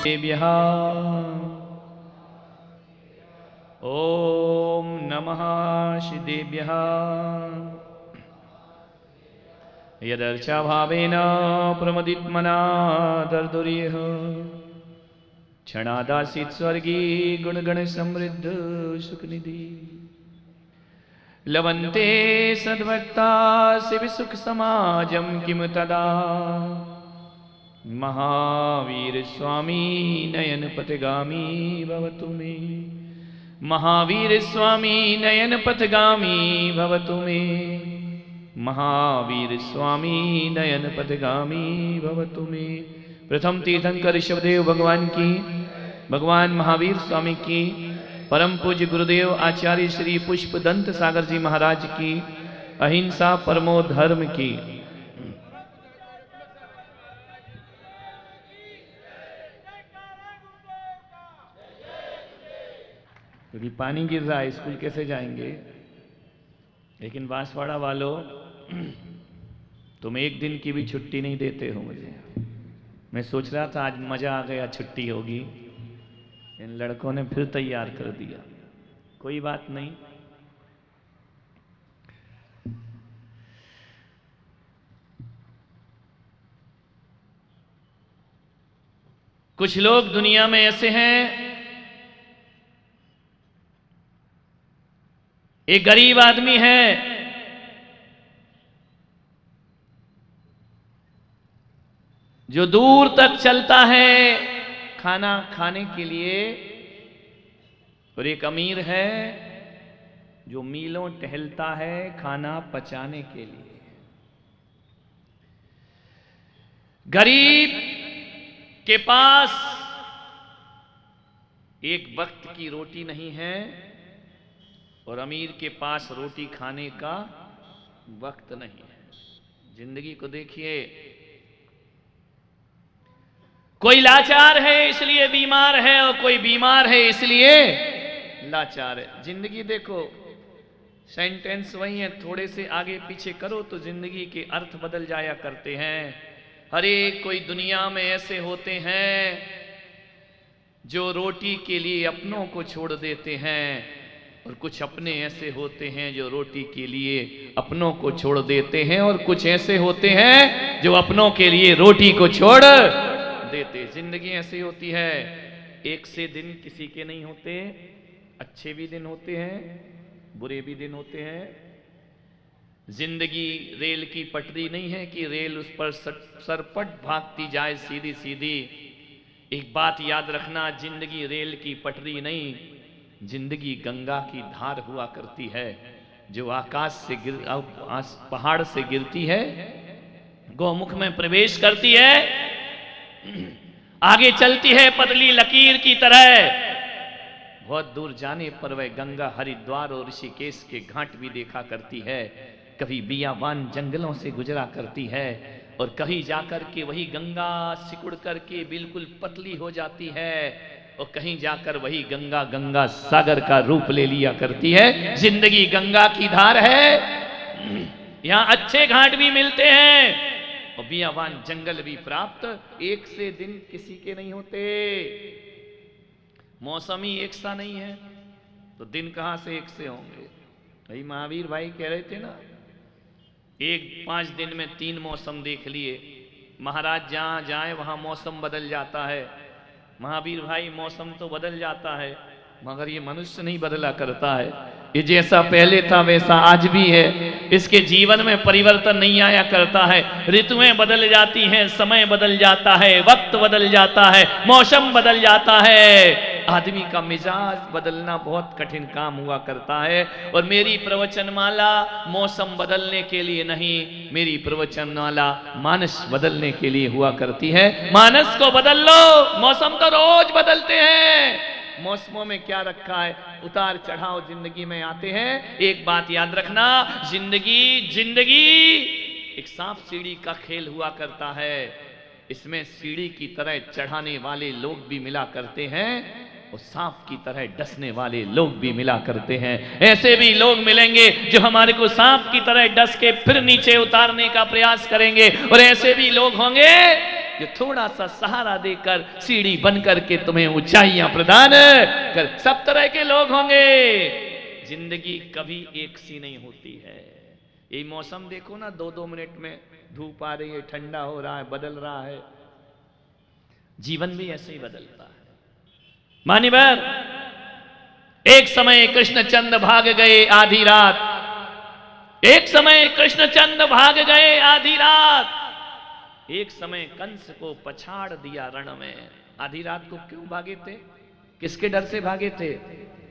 देभ्यः ॐ नमः श्रीदेभ्यः यदर्चाभावेन प्रमदित्मना दर्दुर्यः क्षणादासीत् स्वर्गी गुणगण समृद्ध सुखनिधि लवन्ते सद्भक्ता शिव सुख समाजं किम तदा महावीर स्वामी नयन पथगामी भवतु मे महावीर स्वामी नयन पथगामी भवतु मे महावीर स्वामी नयन पथगामी भवतु मे। प्रथम तीर्थंकर ऋषभदेव भगवान की, भगवान महावीर स्वामी की, परम पूज्य गुरुदेव आचार्य श्री पुष्पदंत सागर जी महाराज की, अहिंसा परमो धर्म की। क्योंकि पानी गिर रहा है, स्कूल कैसे जाएंगे। लेकिन बांसवाड़ा वालों, तुम एक दिन की भी छुट्टी नहीं देते हो मुझे। मैं सोच रहा था आज मजा आ गया, छुट्टी होगी, इन लड़कों ने फिर तैयार कर दिया। कोई बात नहीं, कुछ लोग दुनिया में ऐसे हैं। एक गरीब आदमी है, जो दूर तक चलता है खाना खाने के लिए, और एक अमीर है जो मीलों टहलता है खाना पचाने के लिए। गरीब के पास एक वक्त की रोटी नहीं है और अमीर के पास रोटी खाने का वक्त नहीं है। जिंदगी को देखिए, कोई लाचार है इसलिए बीमार है और कोई बीमार है इसलिए लाचार है। जिंदगी देखो, सेंटेंस वही है, थोड़े से आगे पीछे करो तो जिंदगी के अर्थ बदल जाया करते हैं। हर एक कोई दुनिया में ऐसे होते हैं जो रोटी के लिए अपनों को छोड़ देते हैं, और कुछ अपने ऐसे होते हैं जो रोटी के लिए अपनों को छोड़ देते हैं, और कुछ ऐसे होते हैं जो अपनों के लिए रोटी को छोड़ देते। जिंदगी ऐसी होती है, एक से दिन किसी के नहीं होते, अच्छे भी दिन होते हैं, बुरे भी दिन होते हैं। जिंदगी रेल की पटरी नहीं है कि रेल उस पर सरपट भागती जाए सीधी सीधी। एक बात याद रखना, जिंदगी रेल की पटरी नहीं, जिंदगी गंगा की धार हुआ करती है, जो आकाश से पहाड़ से गिरती है, गौमुख में प्रवेश करती है, आगे चलती है पतली लकीर की तरह। बहुत दूर जाने पर वह गंगा हरिद्वार और ऋषिकेश के घाट भी देखा करती है। कभी बियाबान जंगलों से गुजरा करती है, और कहीं जाकर के वही गंगा सिकुड़ करके बिल्कुल पतली हो जाती है, और कहीं जाकर वही गंगा गंगा सागर का रूप ले लिया करती है। जिंदगी गंगा की धार है, यहां अच्छे घाट भी मिलते हैं और बियाबान जंगल भी प्राप्त। एक से दिन किसी के नहीं होते, मौसम ही एक सा नहीं है तो दिन कहां से एक से होंगे। भाई महावीर भाई कह रहे थे ना, एक 5 दिन में 3 मौसम देख लिए। महाराज जहां जाए वहां मौसम बदल जाता है। महावीर भाई मौसम तो बदल जाता है, मगर ये मनुष्य नहीं बदला करता है। ये जैसा पहले था वैसा आज भी है। इसके जीवन में परिवर्तन नहीं आया करता है। ऋतुएं बदल जाती हैं, समय बदल जाता है, वक्त बदल जाता है, मौसम बदल जाता है। आदमी का मिजाज बदलना बहुत कठिन काम हुआ करता है। और मेरी प्रवचनमाला मौसम बदलने के लिए नहीं, मेरी प्रवचनमाला मानस बदलने के लिए हुआ करती है। मानस को बदल लो, मौसम तो रोज बदलते हैं। मौसमों में क्या रखा है, उतार चढ़ाव जिंदगी में आते हैं। एक बात याद रखना, जिंदगी एक सांप सीढ़ी का खेल हुआ करता है। इसमें सीढ़ी की तरह चढ़ाने वाले लोग भी मिला करते हैं और सांप की तरह डसने वाले लोग भी मिला करते हैं। ऐसे भी लोग मिलेंगे जो हमारे को सांप की तरह डस के फिर नीचे उतारने का प्रयास करेंगे, और ऐसे भी लोग होंगे जो थोड़ा सा सहारा देकर सीढ़ी बन करके तुम्हें ऊंचाइयां प्रदान कर। सब तरह के लोग होंगे, जिंदगी कभी एक सी नहीं होती है। ये मौसम देखो ना, 2-2 मिनट में धूप आ रही है, ठंडा हो रहा है, बदल रहा है। जीवन भी ऐसे ही बदलता है। मान्यवर, एक समय कृष्णचंद भाग गए आधी रात, एक समय कृष्णचंद भाग गए आधी रात, एक समय कंस को पछाड़ दिया रण में। आधी रात को क्यों भागे थे? किसके डर से भागे थे?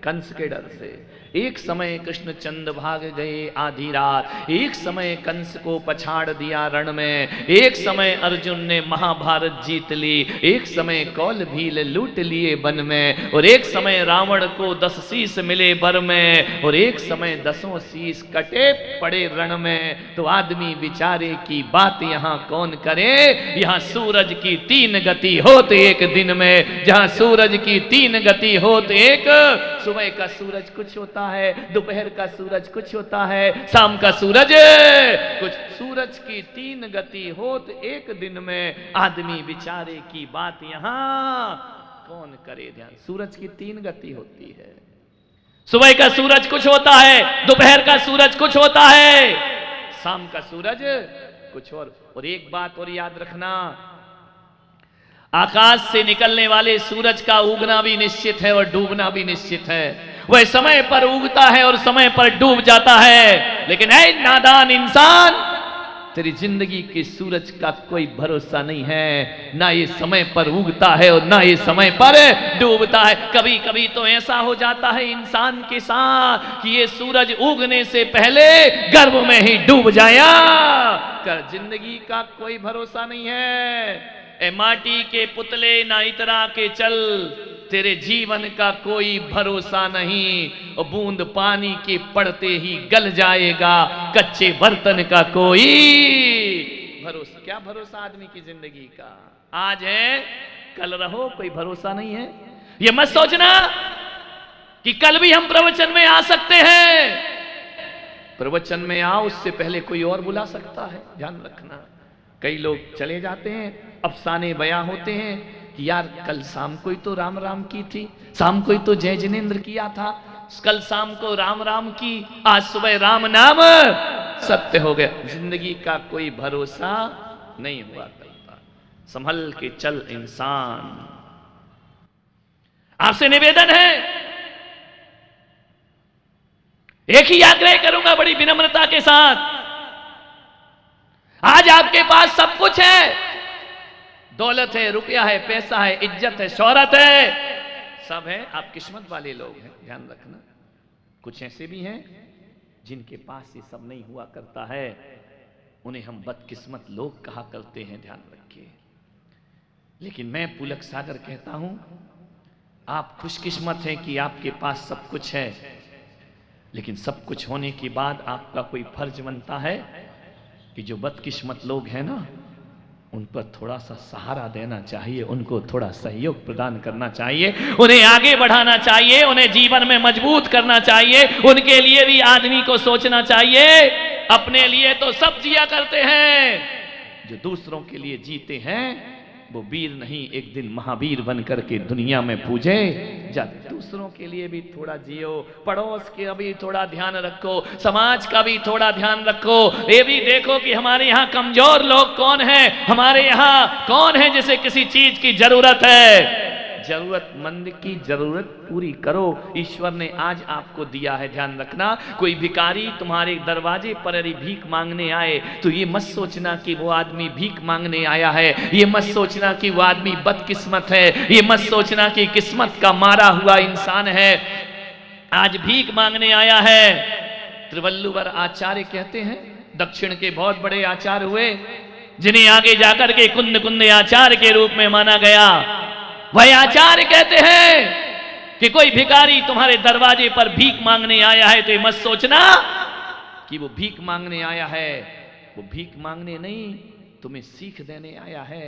कंस के डर से। एक समय कृष्णचंद भाग गए आधी रात, एक समय कंस को पछाड़ दिया रण में, एक समय अर्जुन ने महाभारत जीत ली, एक समय कौल भील लूट लिए वन में, और एक समय रावण को 10 शीश मिले बर में, और एक समय 10 शीश कटे पड़े रण में। तो आदमी विचारे की बात यहाँ कौन करे? यहाँ सूरज की 3 गति होत एक दिन में, जहाँ सूरज की 3 गति होत एक, सुबह का सूरज कुछ होता है, दोपहर का सूरज कुछ होता है, शाम का सूरज कुछ। सूरज की 3 गति होत एक दिन में, आदमी विचारे की बात यहां कौन करे ध्यान। सूरज की 3 गति होती है, सुबह का सूरज कुछ होता है, दोपहर का सूरज कुछ होता है, शाम का सूरज कुछ और एक बात और याद रखना, आकाश से निकलने वाले सूरज का उगना भी निश्चित है और डूबना भी निश्चित है। वह समय पर उगता है और समय पर डूब जाता है। लेकिन ऐ नादान इंसान, तेरी जिंदगी के सूरज का कोई भरोसा नहीं है। ना ये समय पर उगता है और ना ये समय पर डूबता है। कभी कभी तो ऐसा हो जाता है इंसान के साथ कि ये सूरज उगने से पहले गर्भ में ही डूब जाया कर। जिंदगी का कोई भरोसा नहीं है। ए माटी के पुतले ना इतरा के चल, तेरे जीवन का कोई भरोसा नहीं। और बूंद पानी के पड़ते ही गल जाएगा, कच्चे बर्तन का कोई भरोसा। क्या भरोसा आदमी की जिंदगी का? आज है कल रहो, कोई भरोसा नहीं है। ये मत सोचना कि कल भी हम प्रवचन में आ सकते हैं। प्रवचन में आओ उससे पहले कोई और बुला सकता है, ध्यान रखना। कई लोग चले जाते हैं, अफसाने बयां होते हैं कि यार कल शाम को ही तो राम राम की थी, शाम को ही तो जय जिनेन्द्र किया था, कल शाम को राम राम की, आज सुबह राम नाम सत्य हो गया। जिंदगी का कोई भरोसा नहीं हुआ करता। संभल के चल इंसान। आपसे निवेदन है, एक ही आग्रह करूंगा बड़ी विनम्रता के साथ। आज आपके पास सब कुछ है, दौलत है, रुपया है, पैसा है, इज्जत है, शोहरत है, सब है। आप किस्मत वाले लोग हैं, ध्यान रखना। कुछ ऐसे भी हैं जिनके पास ये सब नहीं हुआ करता है, उन्हें हम बदकिस्मत लोग कहा करते हैं, ध्यान रखिए। लेकिन मैं पुलक सागर कहता हूं, आप खुशकिस्मत हैं कि आपके पास सब कुछ है। लेकिन सब कुछ होने के बाद आपका कोई फर्ज बनता है कि जो बदकिस्मत लोग हैं ना, उन पर थोड़ा सा सहारा देना चाहिए, उनको थोड़ा सहयोग प्रदान करना चाहिए, उन्हें आगे बढ़ाना चाहिए, उन्हें जीवन में मजबूत करना चाहिए। उनके लिए भी आदमी को सोचना चाहिए। अपने लिए तो सब जिया करते हैं, जो दूसरों के लिए जीते हैं वो वीर नहीं, एक दिन महावीर बन करके दुनिया में पूजे जाते। दूसरों के लिए भी थोड़ा जियो, पड़ोस के भी थोड़ा ध्यान रखो, समाज का भी थोड़ा ध्यान रखो। ये भी देखो कि हमारे यहाँ कमजोर लोग कौन हैं, हमारे यहाँ कौन है जिसे किसी चीज की जरूरत है। जरूरतमंद की जरूरत पूरी करो। ईश्वर ने आज आपको दिया है, ध्यान रखना। कोई भिखारी तुम्हारे दरवाजे पर यदि भीख मांगने आए तो ये मत सोचना कि वो आदमी भीख मांगने आया है, ये मत सोचना कि वो आदमी बदकिस्मत है, ये मत सोचना कि किस्मत का मारा हुआ इंसान है, आज भीख मांगने आया है। त्रिवल्लुवर आचार्य कहते हैं, दक्षिण के बहुत बड़े आचार्य हुए, जिन्हें आगे जाकर के कुंद कुंद आचार्य के रूप में माना गया। वह आचार्य कहते हैं कि कोई भिखारी तुम्हारे दरवाजे पर भीख मांगने आया है तो ये मत सोचना कि वो भीख मांगने आया है। वो भीख मांगने नहीं, तुम्हें सीख देने आया है।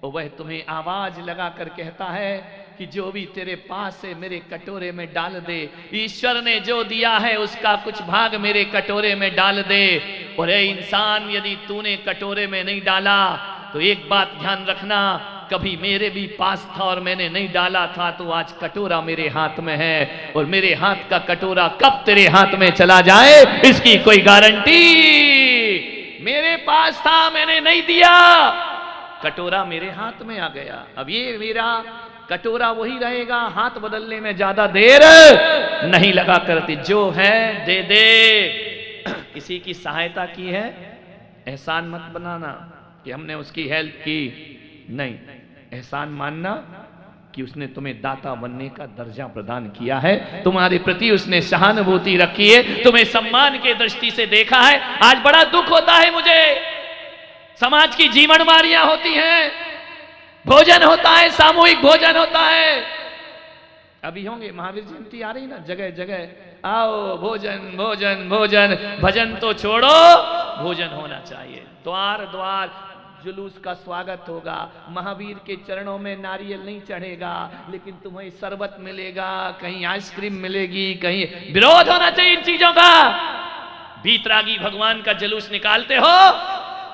और वह तुम्हें आवाज लगा कर कहता है कि जो भी तेरे पास है मेरे कटोरे में डाल दे। ईश्वर ने जो दिया है उसका कुछ भाग मेरे कटोरे में डाल दे। और ए इंसान, यदि तूने कटोरे में नहीं डाला तो एक बात ध्यान रखना, कभी मेरे भी पास था और मैंने नहीं डाला था, तो आज कटोरा मेरे हाथ में है, और मेरे हाथ का कटोरा कब तेरे हाथ में चला जाए इसकी कोई गारंटी। मेरे पास था, मैंने नहीं दिया, कटोरा मेरे हाथ में आ गया। अब ये मेरा कटोरा वही रहेगा, हाथ बदलने में ज्यादा देर नहीं लगा करती। जो है दे दे। किसी की सहायता की है, एहसान मत बनाना कि हमने उसकी हेल्प की, नहीं, एहसान मानना कि उसने तुम्हें दाता बनने का दर्जा प्रदान किया है, तुम्हारे प्रति उसने सहानुभूति रखी है, तुम्हें सम्मान के दृष्टि से देखा है। आज बड़ा दुख होता है मुझे, समाज की जीवनमारियां होती हैं, भोजन होता है, सामूहिक भोजन होता है। अभी होंगे, महावीर जयंती आ रही ना, जगह जगह आओ भोजन भोजन भोजन, भजन तो छोड़ो, भोजन होना चाहिए। द्वार द्वार जुलूस का स्वागत होगा, महावीर के चरणों में नारियल नहीं चढ़ेगा, लेकिन तुम्हें शरबत मिलेगा, कहीं आइसक्रीम मिलेगी, कहीं। विरोध होना चाहिए इन चीजों का। बीतरागी भगवान का जुलूस निकालते हो,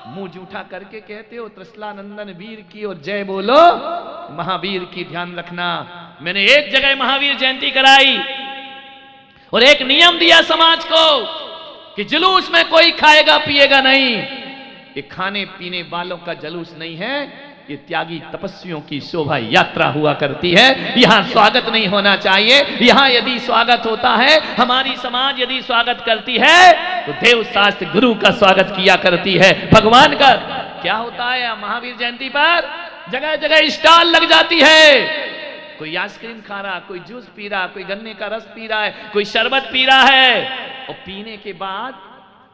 मुंह जूठा करके कहते हो त्रिशलानंदन वीर की और जय बोलो महावीर की। ध्यान रखना, मैंने एक जगह महावीर जयंती कराई और एक नियम दिया समाज को कि जुलूस में कोई खाएगा पिएगा नहीं। ये खाने पीने वालों का जुलूस नहीं है, ये त्यागी तपस्वियों की शोभा यात्रा हुआ करती है। यहां स्वागत नहीं होना चाहिए। यहां यदि स्वागत होता है, हमारी समाज यदि स्वागत करती है, तो देव शास्त्र गुरु का स्वागत किया करती है, भगवान का। क्या होता है महावीर जयंती पर, जगह जगह स्टॉल लग जाती है। कोई आइसक्रीम खा रहा, कोई जूस पी रहा, कोई गन्ने का रस पी रहा है, कोई शरबत पी रहा है, और पीने के बाद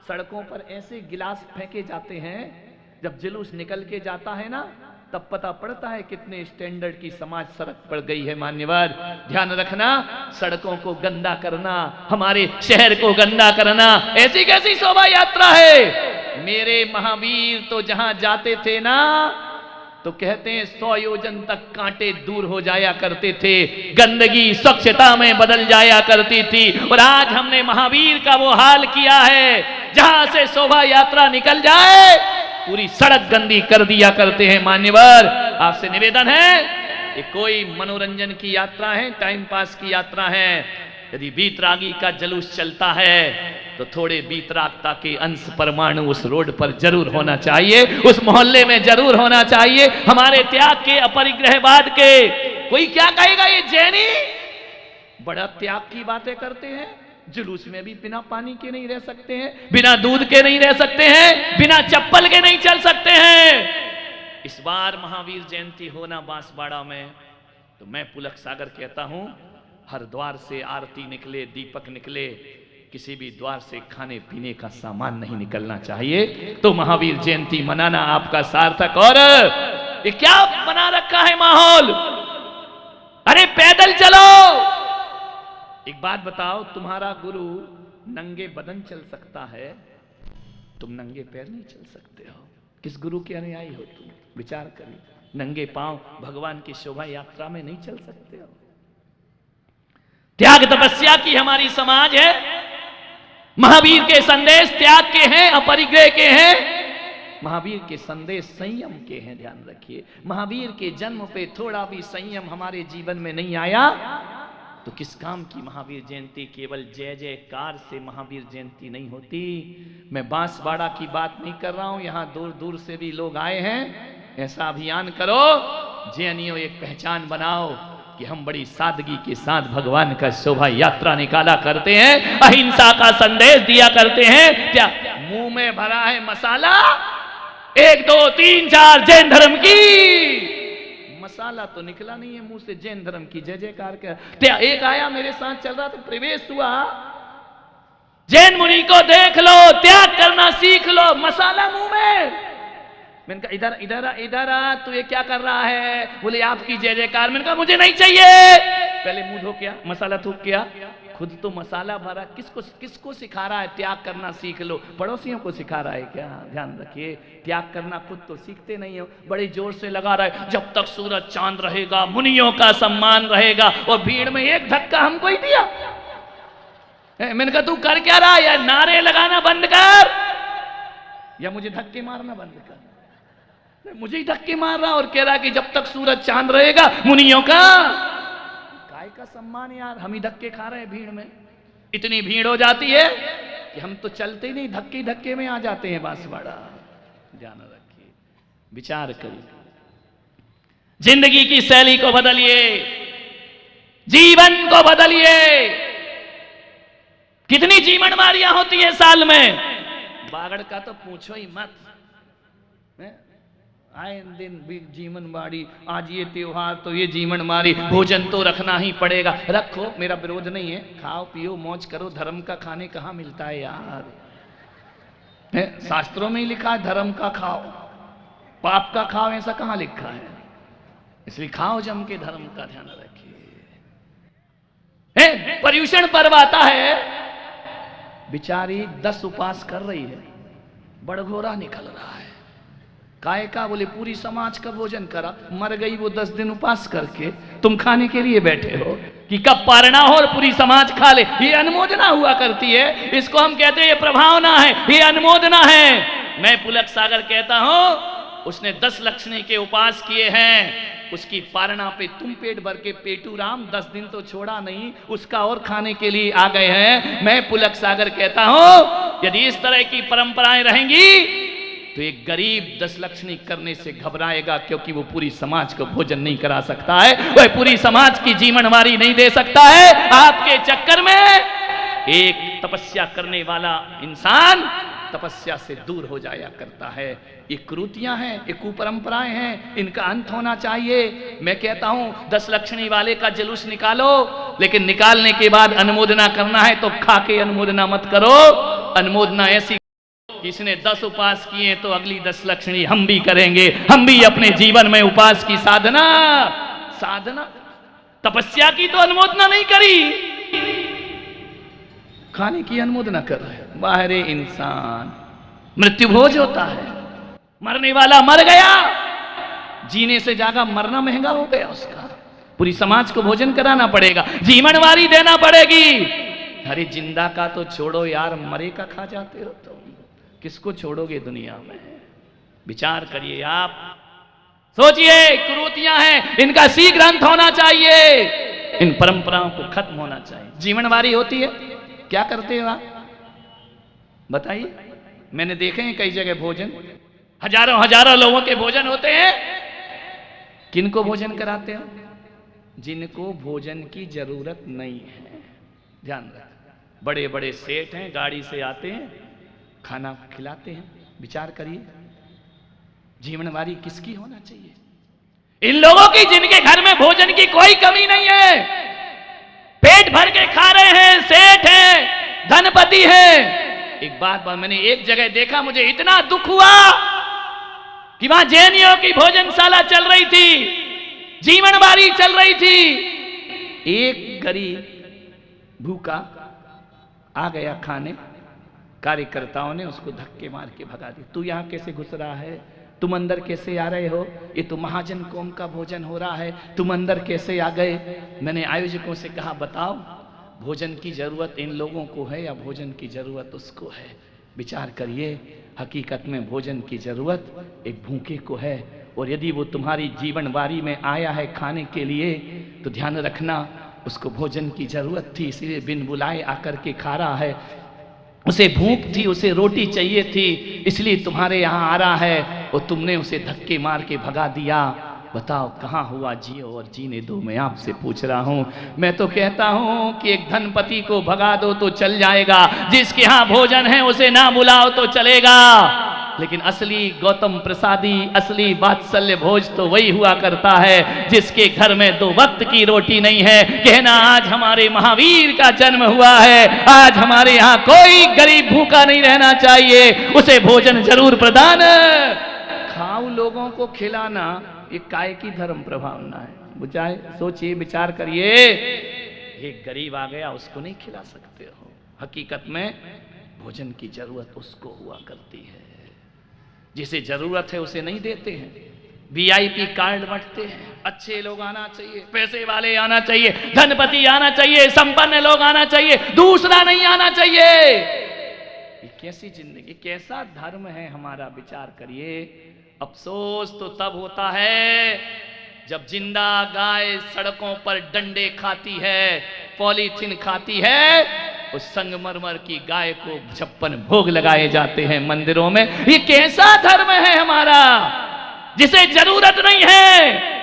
सड़कों पर ऐसे गिलास फेंके जाते हैं। जब जुलूस निकल के जाता है ना, तब पता पड़ता है कितने स्टैंडर्ड की समाज सड़क पर गई है। मान्यवर, ध्यान रखना, सड़कों को गंदा करना, हमारे शहर को गंदा करना, ऐसी कैसी शोभा यात्रा है। मेरे महावीर तो जहां जाते थे ना, तो कहते हैं 100 योजन तक कांटे दूर हो जाया करते थे, गंदगी स्वच्छता में बदल जाया करती थी। और आज हमने महावीर का वो हाल किया है, जहां से शोभा यात्रा निकल जाए पूरी सड़क गंदी कर दिया करते हैं। मान्यवर, आपसे निवेदन है, ये कोई मनोरंजन की यात्रा है, टाइम पास की यात्रा है। यदि बीतरागी का जुलूस चलता है, तो थोड़े बीतरागता के अंश परमाणु उस रोड पर जरूर होना चाहिए, उस मोहल्ले में जरूर होना चाहिए। हमारे त्याग के, अपरिग्रहवाद के, कोई क्या कहेगा ये जैनी बड़ा त्याग की बातें करते हैं। जुलूस में भी बिना पानी के नहीं रह सकते हैं, बिना दूध के नहीं रह सकते हैं, बिना चप्पल के नहीं चल सकते हैं। इस बार महावीर जयंती होना बांसवाड़ा में, तो मैं पुलक सागर कहता हूं, हर द्वार से आरती निकले, दीपक निकले, किसी भी द्वार से खाने पीने का सामान नहीं निकलना चाहिए। तो महावीर जयंती मनाना आपका सार्थक। और ये क्या बना रखा है माहौल, अरे पैदल चलो। एक बात बताओ, तुम्हारा गुरु नंगे बदन चल सकता है, तुम नंगे पैर नहीं चल सकते हो। किस गुरु के अनुयायी हो तुम, विचार करिए। नंगे पांव भगवान की शोभा यात्रा में नहीं चल सकते हो। त्याग तपस्या की हमारी समाज है, महावीर के संदेश त्याग के हैं, अपरिग्रह के हैं। महावीर के संदेश संयम के हैं, ध्यान रखिए। महावीर के जन्म पे थोड़ा भी संयम हमारे जीवन में नहीं आया तो किस काम की महावीर जयंती। केवल जय जयकार से महावीर जयंती नहीं होती। मैं बांसवाड़ा की बात नहीं कर रहा हूं, यहां दूर दूर से भी लोग आए हैं। ऐसा अभियान करो, जैनियों एक पहचान बनाओ कि हम बड़ी सादगी के साथ भगवान का शोभा यात्रा निकाला करते हैं, अहिंसा का संदेश दिया करते हैं। क्या मुंह में भरा है मसाला, 1 2 3 4 जैन धर्म की, मसाला तो निकला नहीं है मुंह से जैन धर्म की जय जयकार कर। एक आया मेरे साथ चल रहा था, प्रवेश हुआ, जैन मुनि को देख लो, त्याग करना सीख लो, मसाला मुंह में। मैंने कहा इधर इधर इधर आ, तू ये क्या कर रहा है? बोले आपकी जय जयकार। मैंने कहा मुझे नहीं चाहिए। पहले मुंह धो किया, मसाला थूक किया, खुद तो मसाला भरा। किसको सिखा रहा है त्याग करना सीख लो? पड़ोसियों को सिखा रहा है क्या? ध्यान रखिए, त्याग करना खुद तो सीखते नहीं हो। बड़े जोर से लगा रहा है, जब तक सूरज चांद रहेगा मुनियों का सम्मान रहेगा। और भीड़ में एक धक्का हमको ही दिया। मैंने कहा तू कर क्या रहा है? या नारे लगाना बंद कर या मुझे धक्के मारना बंद कर। मुझे ही धक्के मार रहा और कह रहा कि जब तक सूरज चांद रहेगा मुनियों का काय का सम्मान यार, हम ही धक्के खा रहे हैं भीड़ में। इतनी भीड़ हो जाती है कि हम तो चलते ही नहीं, धक्के धक्के में आ जाते हैं बांसवाड़ा। ध्यान रखिए, विचार करिए, जिंदगी की शैली को बदलिए, जीवन को बदलिए। कितनी जीवन मारियां होती है साल में, बागड़ का तो पूछो ही मत। आए दिन भी जीवन बाड़ी, आज ये त्योहार तो ये जीवन मारी, भोजन तो रखना ही पड़ेगा। रखो, मेरा विरोध नहीं है, खाओ पियो मौज करो। धर्म का खाने कहाँ मिलता है यार? शास्त्रों में ही लिखा है धर्म का खाओ, पाप का खाओ, ऐसा कहाँ लिखा है? इसलिए खाओ जम के, धर्म का ध्यान रखिए। पर्यूषण पर्व आता है, बिचारी 10 उपवास कर रही है, बड़घोरा निकल रहा है। काय का? बोले पूरी समाज का भोजन करा, मर गई वो 10 दिन उपवास करके, तुम खाने के लिए बैठे हो कि कब पारना हो और पूरी समाज खा ले। ये अनुमोदना हुआ करती है, इसको हम कहते हैं ये प्रभावना है, ये अनुमोदना है। मैं पुलक सागर कहता हूं, उसने 10 लक्षणी के उपवास किए हैं, उसकी पारणा पे तुम पेट भर के पेटू राम 10 दिन तो छोड़ा नहीं, उसका और खाने के लिए आ गए हैं। मैं पुलक सागर कहता हूं, यदि इस तरह की परंपराएं रहेंगी तो एक गरीब 10 लक्षणी करने से घबराएगा, क्योंकि वो पूरी समाज को भोजन नहीं करा सकता है, वह पूरी समाज की जीवनवारी नहीं दे सकता है। आपके चक्कर में एक तपस्या करने वाला इंसान तपस्या से दूर हो जाया करता है। ये कुरीतियां हैं, ये कुपरंपराएं हैं, इनका अंत होना चाहिए। मैं कहता हूं 10 लक्षणी वाले का जुलूस निकालो, लेकिन निकालने के बाद अनुमोदना करना है तो खा के अनुमोदना मत करो। अनुमोदना ऐसी, किसने 10 उपवास किए तो अगली 10 लक्षणी हम भी करेंगे, हम भी अपने जीवन में उपवास की साधना तपस्या की तो अनुमोदना नहीं करी, खाने की अनुमोदना कर रहे हैं। बाहरे इंसान मृत्यु भोज होता है, मरने वाला मर गया, जीने से ज्यादा मरना महंगा हो गया उसका। पूरी समाज को भोजन कराना पड़ेगा, जीवनवारी देना पड़ेगी। अरे जिंदा का तो छोड़ो यार, मरे का खा जाते हो तुम, किसको छोड़ोगे दुनिया में? विचार करिए, आप सोचिए। कुरीतियां हैं, इनका शीघ्र अंत होना चाहिए, इन परंपराओं को खत्म होना चाहिए। जीवनवारी होती है, क्या करते हो आप बताइए? मैंने देखे हैं कई जगह भोजन, हजारों लोगों के भोजन होते हैं। किनको भोजन कराते हो? जिनको भोजन की जरूरत नहीं है। ध्यान रख, बड़े बड़े सेठ हैं, गाड़ी से आते हैं, खाना खिलाते हैं। विचार करिए, जीवनवारी किसकी होना चाहिए? इन लोगों की जिनके घर में भोजन की कोई कमी नहीं है, पेट भर के खा रहे हैं, सेठ हैं, धनपति हैं। एक बात मैंने एक जगह देखा, मुझे इतना दुख हुआ कि वहां जैनियों की भोजनशाला चल रही थी, जीवनवारी चल रही थी। एक गरीब भूखा आ गया खाने, कार्यकर्ताओं ने उसको धक्के मार के भगा दिया। तू यहां कैसे घुस रहा है? तुम अंदर कैसे आ रहे हो? ये तो महाजन कौम का भोजन हो रहा है, तुम अंदर कैसे आ गए? मैंने आयोजकों से कहा, बताओ भोजन की जरूरत इन लोगों को है या भोजन की जरूरत उसको है? विचार करिए, हकीकत में भोजन की जरूरत एक भूखे को है, और यदि वो तुम्हारी जीवनवारी में आया है खाने के लिए तो ध्यान रखना उसको भोजन की जरूरत थी, इसलिए बिन बुलाए आकर के खा रहा है। उसे भूख थी, उसे रोटी चाहिए थी, इसलिए तुम्हारे यहाँ आ रहा है, और तुमने उसे धक्के मार के भगा दिया। बताओ कहाँ हुआ जियो और जीने दो? मैं आपसे पूछ रहा हूँ। मैं तो कहता हूँ कि एक धनपति को भगा दो तो चल जाएगा, जिसके यहाँ भोजन है उसे ना बुलाओ तो चलेगा, लेकिन असली गौतम प्रसादी, असली वात्सल्य भोज तो वही हुआ करता है जिसके घर में 2 वक्त की रोटी नहीं है। कहना आज हमारे महावीर का जन्म हुआ है, आज हमारे यहाँ कोई गरीब भूखा नहीं रहना चाहिए, उसे भोजन जरूर प्रदान। खाओ लोगों को खिलाना ये काय की धर्म प्रभावना है? बुझाए, सोचिए, विचार करिए। एक गरीब आ गया, उसको नहीं खिला सकते हो। हकीकत में भोजन की जरूरत उसको हुआ करती है, जिसे जरूरत है उसे नहीं देते हैं। वीआईपी कार्ड बंटते हैं, अच्छे लोग आना चाहिए, पैसे वाले आना चाहिए, धनपति आना चाहिए, संपन्न लोग आना चाहिए, दूसरा नहीं आना चाहिए। ये कैसी जिंदगी, कैसा धर्म है हमारा? विचार करिए। अफसोस तो तब होता है जब जिंदा गाय सड़कों पर डंडे खाती है, पॉलीथीन खाती है, उस संगमरमर की गाय को 56 भोग लगाए जाते हैं मंदिरों में। ये कैसा धर्म है हमारा जिसे जरूरत नहीं है?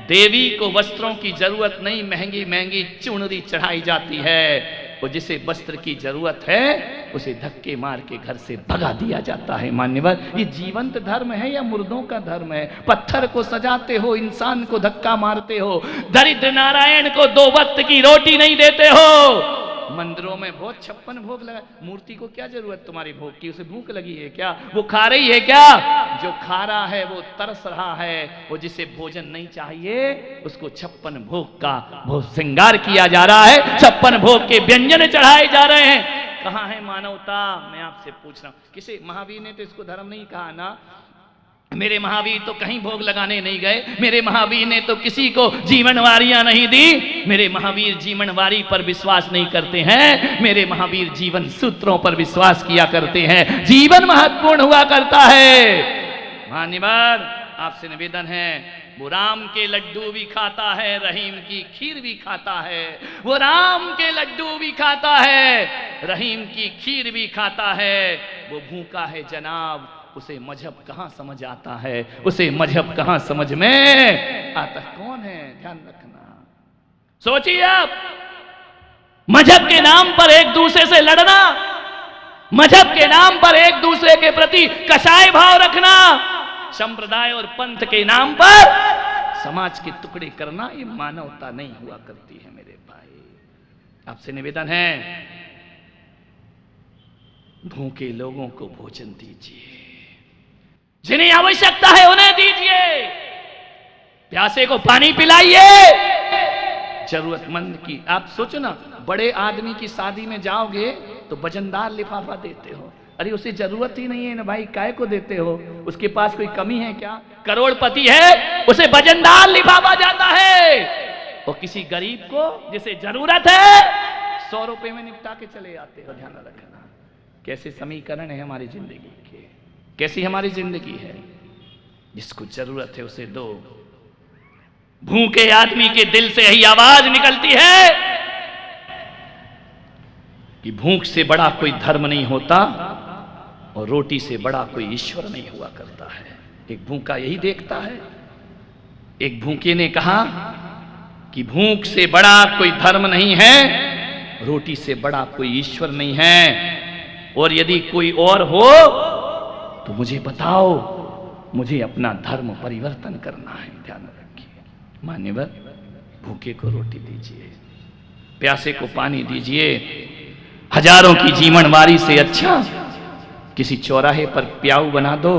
देवी को वस्त्रों की जरूरत नहीं, महंगी महंगी चुनरी चढ़ाई जाती है, और जिसे वस्त्र की जरूरत है उसे धक्के मार के घर से भगा दिया जाता है। मान्यवर, ये जीवंत धर्म है या मुर्दों का धर्म है? पत्थर को सजाते हो, इंसान को धक्का मारते हो, दरिद्र नारायण को 2 वक्त की रोटी नहीं देते हो, मंदिरों में बहुत 56 भोग लगा। मूर्ति को क्या जरूरत तुम्हारी भोग की? उसे भूख लगी है क्या? वो खा रही है क्या? जो खा रहा है वो तरस रहा है, वो जिसे भोजन नहीं चाहिए उसको 56 भोग का बहुत श्रृंगार किया जा रहा है, 56 भोग के व्यंजन चढ़ाए जा रहे हैं। कहां है मानवता? मैं आपसे पूछ रहा हूं। किसी महावीर ने तो इसको धर्म नहीं कहा ना। मेरे महावीर तो कहीं भोग लगाने नहीं गए, मेरे महावीर ने तो किसी को जीवनवारियां नहीं दी, मेरे महावीर जीवनवारी पर विश्वास नहीं करते हैं, मेरे महावीर जीवन सूत्रों पर विश्वास किया करते हैं। जीवन महत्वपूर्ण हुआ करता है। मान्यवर, आपसे निवेदन है, वो राम के लड्डू भी खाता है, रहीम की खीर भी खाता है, वो राम के लड्डू भी खाता है, रहीम की खीर भी खाता है, वो भूखा है जनाब, उसे मजहब कहां समझ आता है, उसे मजहब कहां समझ में आता? कौन है? ध्यान रखना। सोचिए आप, मजहब के नाम पर एक दूसरे से लड़ना, मजहब के नाम पर एक दूसरे के प्रति कसाई भाव रखना, संप्रदाय और पंथ के नाम पर समाज के टुकड़े करना, ये मानवता नहीं हुआ करती है मेरे भाई। आपसे निवेदन है, भूखे लोगों को भोजन दीजिए, जिन्हें आवश्यकता है उन्हें दीजिए, प्यासे को पानी पिलाइए, जरूरतमंद की। आप सोचो ना, बड़े आदमी की शादी में जाओगे तो वजनदार लिफाफा देते हो, अरे उसे जरूरत ही नहीं है ना भाई, काय को देते हो? उसके पास कोई कमी है क्या? करोड़पति है, उसे वजनदार लिफाफा जाता है, और किसी गरीब को जिसे जरूरत है 100 रुपए में निपटा के चले आते हो। ध्यान रखना, कैसे समीकरण है हमारी जिंदगी के, कैसी हमारी जिंदगी है। जिसको जरूरत है उसे दो। भूखे आदमी के दिल से यही आवाज निकलती है कि भूख से बड़ा कोई धर्म नहीं होता और रोटी से बड़ा कोई ईश्वर नहीं हुआ करता है। एक भूखा यही देखता है। एक भूखे ने कहा कि भूख से बड़ा कोई धर्म नहीं है, रोटी से बड़ा कोई ईश्वर नहीं है, और यदि कोई और हो तो मुझे बताओ, मुझे अपना धर्म परिवर्तन करना है। ध्यान रखिए मान्यवर, भूखे को रोटी दीजिए, प्यासे को पानी दीजिए। हजारों की जीवनवारी से अच्छा किसी चौराहे पर प्याऊ बना दो,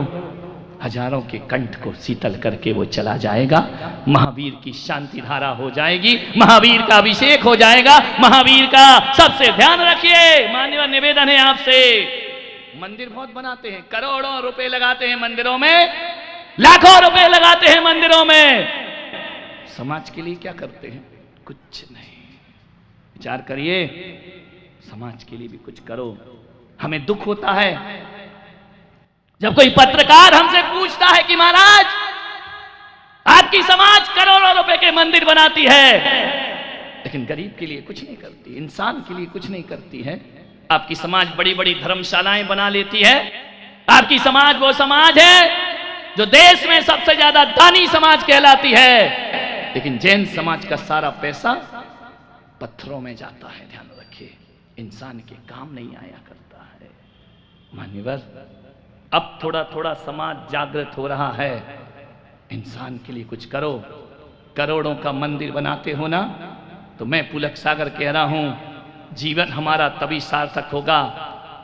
हजारों के कंठ को शीतल करके वो चला जाएगा। महावीर की शांति धारा हो जाएगी, महावीर का अभिषेक हो जाएगा, महावीर का। सबसे ध्यान रखिए, मान्यवर निवेदन है आपसे। मंदिर बहुत बनाते हैं, करोड़ों रुपए लगाते हैं मंदिरों में, लाखों रुपए लगाते हैं मंदिरों में, समाज के लिए क्या करते हैं? कुछ नहीं। विचार करिए, समाज के लिए भी कुछ करो। हमें दुख होता है जब कोई पत्रकार हमसे पूछता है कि महाराज आपकी समाज करोड़ों रुपए के मंदिर बनाती है लेकिन गरीब के लिए कुछ नहीं करती, इंसान के लिए कुछ नहीं करती है। आपकी समाज बड़ी बड़ी धर्मशालाएं बना लेती है, आपकी समाज वो समाज है जो देश में सबसे ज्यादा दानी समाज कहलाती है, लेकिन जैन समाज का सारा पैसा पत्थरों में जाता है। ध्यान रखिए, इंसान के काम नहीं आया करता है। मान्यवर, अब थोड़ा थोड़ा समाज जागृत हो रहा है, इंसान के लिए कुछ करो। करोड़ों का मंदिर बनाते हो ना, तो मैं पुलक सागर कह रहा हूं, जीवन हमारा तभी सार्थक होगा,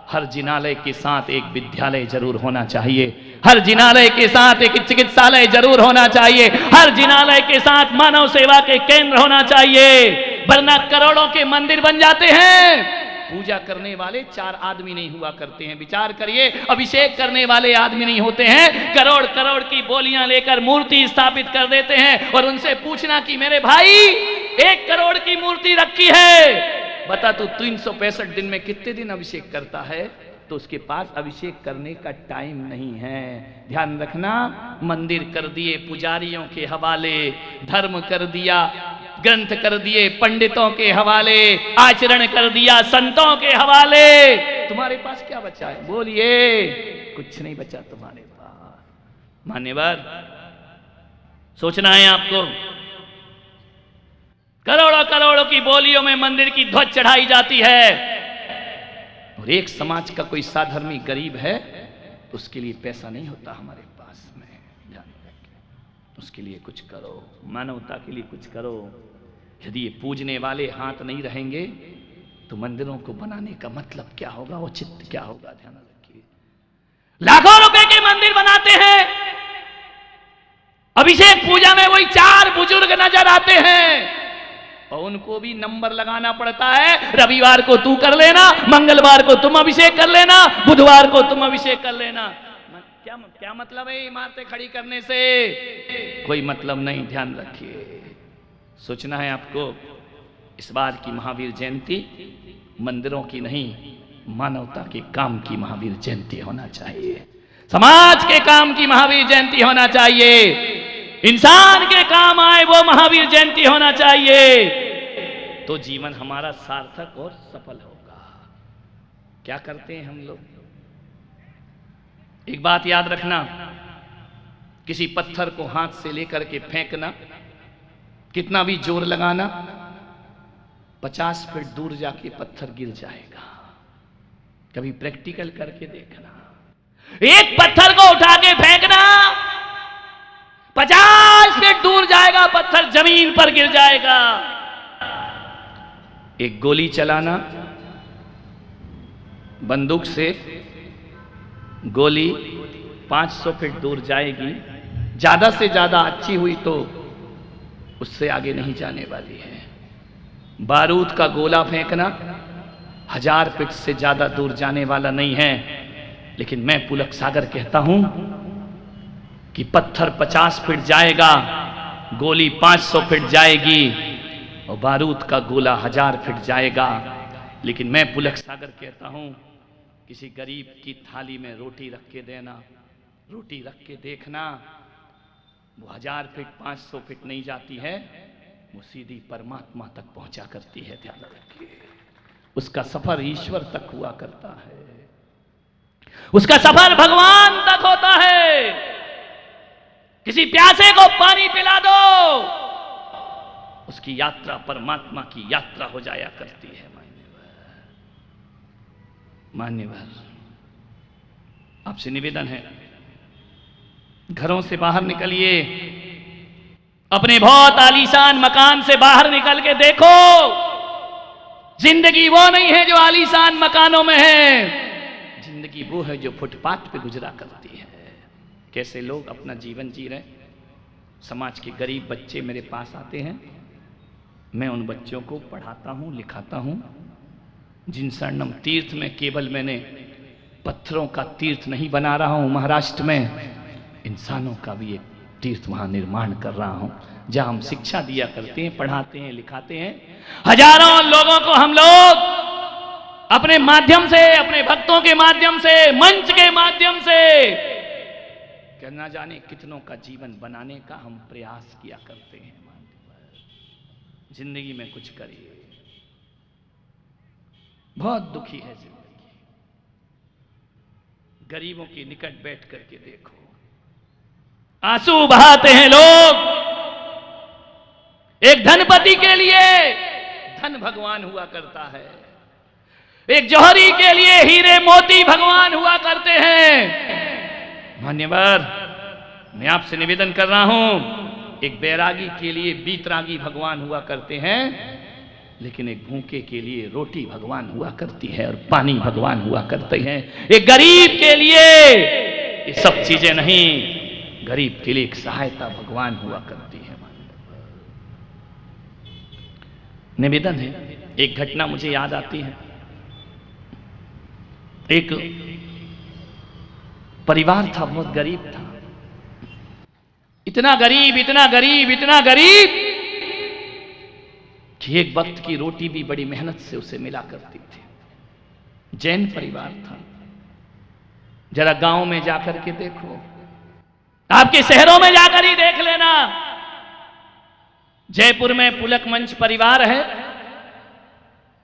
हर जिनालय के साथ एक विद्यालय जरूर होना चाहिए, हर जिनालय के साथ एक चिकित्सालय जरूर होना चाहिए, हर जिनालय के साथ मानव सेवा के केंद्र होना चाहिए। वरना करोड़ों के मंदिर बन जाते हैं, पूजा करने वाले 4 आदमी नहीं हुआ करते हैं। विचार करिए, अभिषेक करने वाले आदमी नहीं होते हैं, करोड़ करोड़ की बोलियां लेकर मूर्ति स्थापित कर देते हैं, और उनसे पूछना कि मेरे भाई 1 करोड़ की मूर्ति रखी है, बता तू 365 दिन में कितने दिन अभिषेक करता है? तो उसके पास अभिषेक करने का टाइम नहीं है। ध्यान रखना, मंदिर कर दिए पुजारियों के हवाले, धर्म कर दिया, ग्रंथ कर दिए पंडितों के हवाले, आचरण कर दिया संतों के हवाले, तुम्हारे पास क्या बचा है? बोलिए, कुछ नहीं बचा तुम्हारे पास। मान्यवर, सोचना है आपको। करोड़ों करोड़ों की बोलियों में मंदिर की ध्वज चढ़ाई जाती है, और एक समाज का कोई साधर्मी गरीब है, उसके लिए पैसा नहीं होता हमारे पास में। ध्यान रखें, उसके लिए कुछ करो, मानवता के लिए कुछ करो। यदि ये पूजने वाले हाथ नहीं रहेंगे तो मंदिरों को बनाने का मतलब क्या होगा, औचित्य क्या होगा? ध्यान रखिए। लाखों रुपए के मंदिर बनाते हैं, अभिषेक पूजा में वही 4 बुजुर्ग नजर आते हैं, और उनको भी नंबर लगाना पड़ता है। रविवार को तू कर लेना, मंगलवार को तुम अभिषेक कर लेना, बुधवार को तुम अभिषेक कर लेना। क्या मतलब है इमारतें खड़ी करने से? कोई मतलब नहीं। ध्यान रखिए, सोचना है आपको। इस बार की महावीर जयंती मंदिरों की नहीं, मानवता के काम की महावीर जयंती होना चाहिए। समाज के काम की महावीर जयंती होना चाहिए। इंसान के काम आए वो महावीर जयंती होना चाहिए, तो जीवन हमारा सार्थक और सफल होगा। क्या करते हैं हम लोग? एक बात याद रखना, किसी पत्थर को हाथ से लेकर के फेंकना, कितना भी जोर लगाना, 50 फीट दूर जाके पत्थर गिर जाएगा। कभी प्रैक्टिकल करके देखना। एक पत्थर को उठा के फेंकना, 50 फीट दूर जाएगा, पत्थर जमीन पर गिर जाएगा। एक गोली चलाना, बंदूक से गोली 500 फीट दूर जाएगी, ज्यादा से ज्यादा अच्छी हुई तो उससे आगे नहीं जाने वाली है। बारूद का गोला फेंकना 1000 फीट से ज्यादा दूर जाने वाला नहीं है, लेकिन मैं पुलक सागर कहता हूं कि पत्थर 50 फीट जाएगा, गोली 500 फीट जाएगी, और बारूद का गोला 1000 फीट जाएगा। लेकिन मैं पुलक सागर कहता हूं, किसी गरीब की थाली में रोटी रख के देना, रोटी रख के देखना, वो 1000 फीट 500 फीट नहीं जाती है, वो सीधी परमात्मा तक पहुंचा करती है। ध्यान रखिए, उसका सफर ईश्वर तक हुआ करता है, उसका सफर भगवान तक होता है। किसी प्यासे को पानी पिला दो, उसकी यात्रा परमात्मा की यात्रा हो जाया करती है। मान्यवर, आपसे निवेदन है, घरों से बाहर निकलिए, अपने बहुत आलीशान मकान से बाहर निकल के देखो। जिंदगी वो नहीं है जो आलीशान मकानों में है, जिंदगी वो है जो फुटपाथ पे गुजरा करती है। कैसे लोग अपना जीवन जी रहे। समाज के गरीब बच्चे मेरे पास आते हैं, मैं उन बच्चों को पढ़ाता हूं, लिखाता हूं। जिन शरणम तीर्थ में केवल मैंने पत्थरों का तीर्थ नहीं बना रहा हूं, महाराष्ट्र में इंसानों का भी एक तीर्थ वहां निर्माण कर रहा हूं, जहां हम शिक्षा दिया करते हैं, पढ़ाते हैं, लिखाते हैं। हजारों लोगों को हम लोग अपने माध्यम से, अपने भक्तों के माध्यम से, मंच के माध्यम से, क्या ना जाने कितनों का जीवन बनाने का हम प्रयास किया करते हैं। जिंदगी में कुछ करिए। बहुत दुखी है जिंदगी, गरीबों के निकट बैठ करके देखो, आंसू बहाते हैं लोग। एक धनपति के लिए धन भगवान हुआ करता है, एक जौहरी के लिए हीरे मोती भगवान हुआ करते हैं। मान्यवर, मैं आपसे निवेदन कर रहा हूं, एक बैरागी के लिए बीतरागी भगवान हुआ करते हैं, लेकिन एक भूखे के लिए रोटी भगवान हुआ करती है और पानी भगवान हुआ करते हैं। एक गरीब के लिए ये सब चीजें नहीं, गरीब के लिए एक सहायता भगवान हुआ करती है। निवेदन है, एक घटना मुझे याद आती है। एक परिवार था, बहुत गरीब था, इतना गरीब, इतना गरीब, इतना गरीब कि एक वक्त की रोटी भी बड़ी मेहनत से उसे मिला करती थी। जैन परिवार था, जरा गांव में जाकर के देखो, आपके शहरों में जाकर ही देख लेना। जयपुर में पुलक मंच परिवार है,